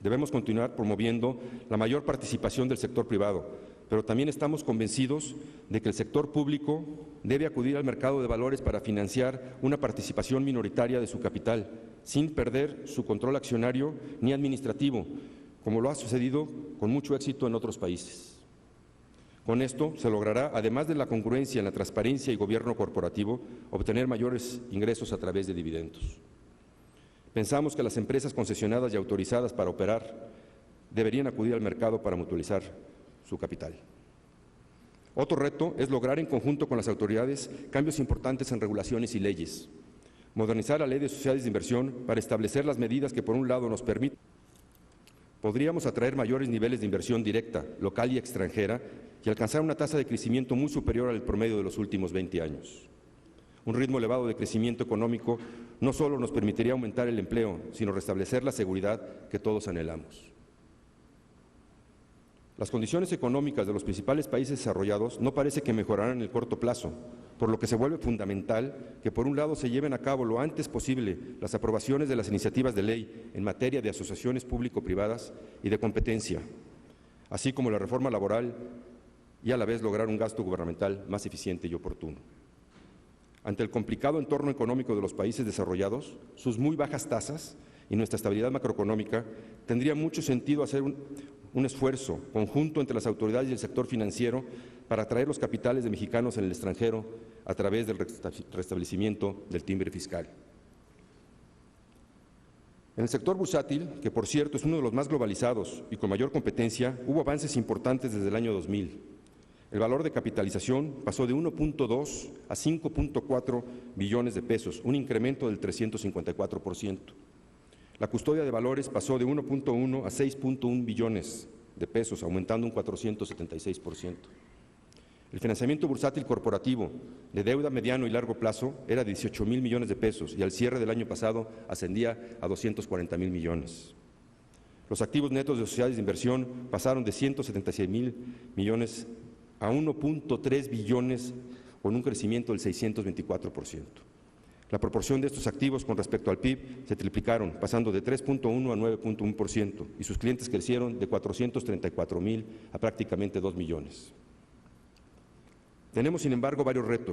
Debemos continuar promoviendo la mayor participación del sector privado, pero también estamos convencidos de que el sector público debe acudir al mercado de valores para financiar una participación minoritaria de su capital, sin perder su control accionario ni administrativo, como lo ha sucedido con mucho éxito en otros países. Con esto se logrará, además de la congruencia en la transparencia y gobierno corporativo, obtener mayores ingresos a través de dividendos. Pensamos que las empresas concesionadas y autorizadas para operar deberían acudir al mercado para mutualizar su capital. Otro reto es lograr en conjunto con las autoridades cambios importantes en regulaciones y leyes, modernizar la Ley de Sociedades de Inversión para establecer las medidas que, por un lado, nos permitan podríamos atraer mayores niveles de inversión directa, local y extranjera, y alcanzar una tasa de crecimiento muy superior al promedio de los últimos 20 años. Un ritmo elevado de crecimiento económico no solo nos permitiría aumentar el empleo, sino restablecer la seguridad que todos anhelamos. Las condiciones económicas de los principales países desarrollados no parece que mejorarán en el corto plazo, por lo que se vuelve fundamental que, por un lado, se lleven a cabo lo antes posible las aprobaciones de las iniciativas de ley en materia de asociaciones público-privadas y de competencia, así como la reforma laboral, y a la vez lograr un gasto gubernamental más eficiente y oportuno. Ante el complicado entorno económico de los países desarrollados, sus muy bajas tasas y nuestra estabilidad macroeconómica, tendría mucho sentido hacer un esfuerzo conjunto entre las autoridades y el sector financiero para atraer los capitales de mexicanos en el extranjero a través del restablecimiento del timbre fiscal. En el sector bursátil, que por cierto es uno de los más globalizados y con mayor competencia, hubo avances importantes desde el año 2000. El valor de capitalización pasó de 1.2 a 5.4 billones de pesos, un incremento del 354%. La custodia de valores pasó de 1.1 a 6.1 billones de pesos, aumentando un 476%. El financiamiento bursátil corporativo de deuda mediano y largo plazo era de 18,000 millones de pesos y al cierre del año pasado ascendía a 240,000 millones. Los activos netos de sociedades de inversión pasaron de 176,000 millones a 1.3 billones, con un crecimiento del 624%. La proporción de estos activos con respecto al PIB se triplicaron, pasando de 3.1 a 9.1%, y sus clientes crecieron de 434,000 a prácticamente 2 millones. Tenemos, sin embargo, varios retos.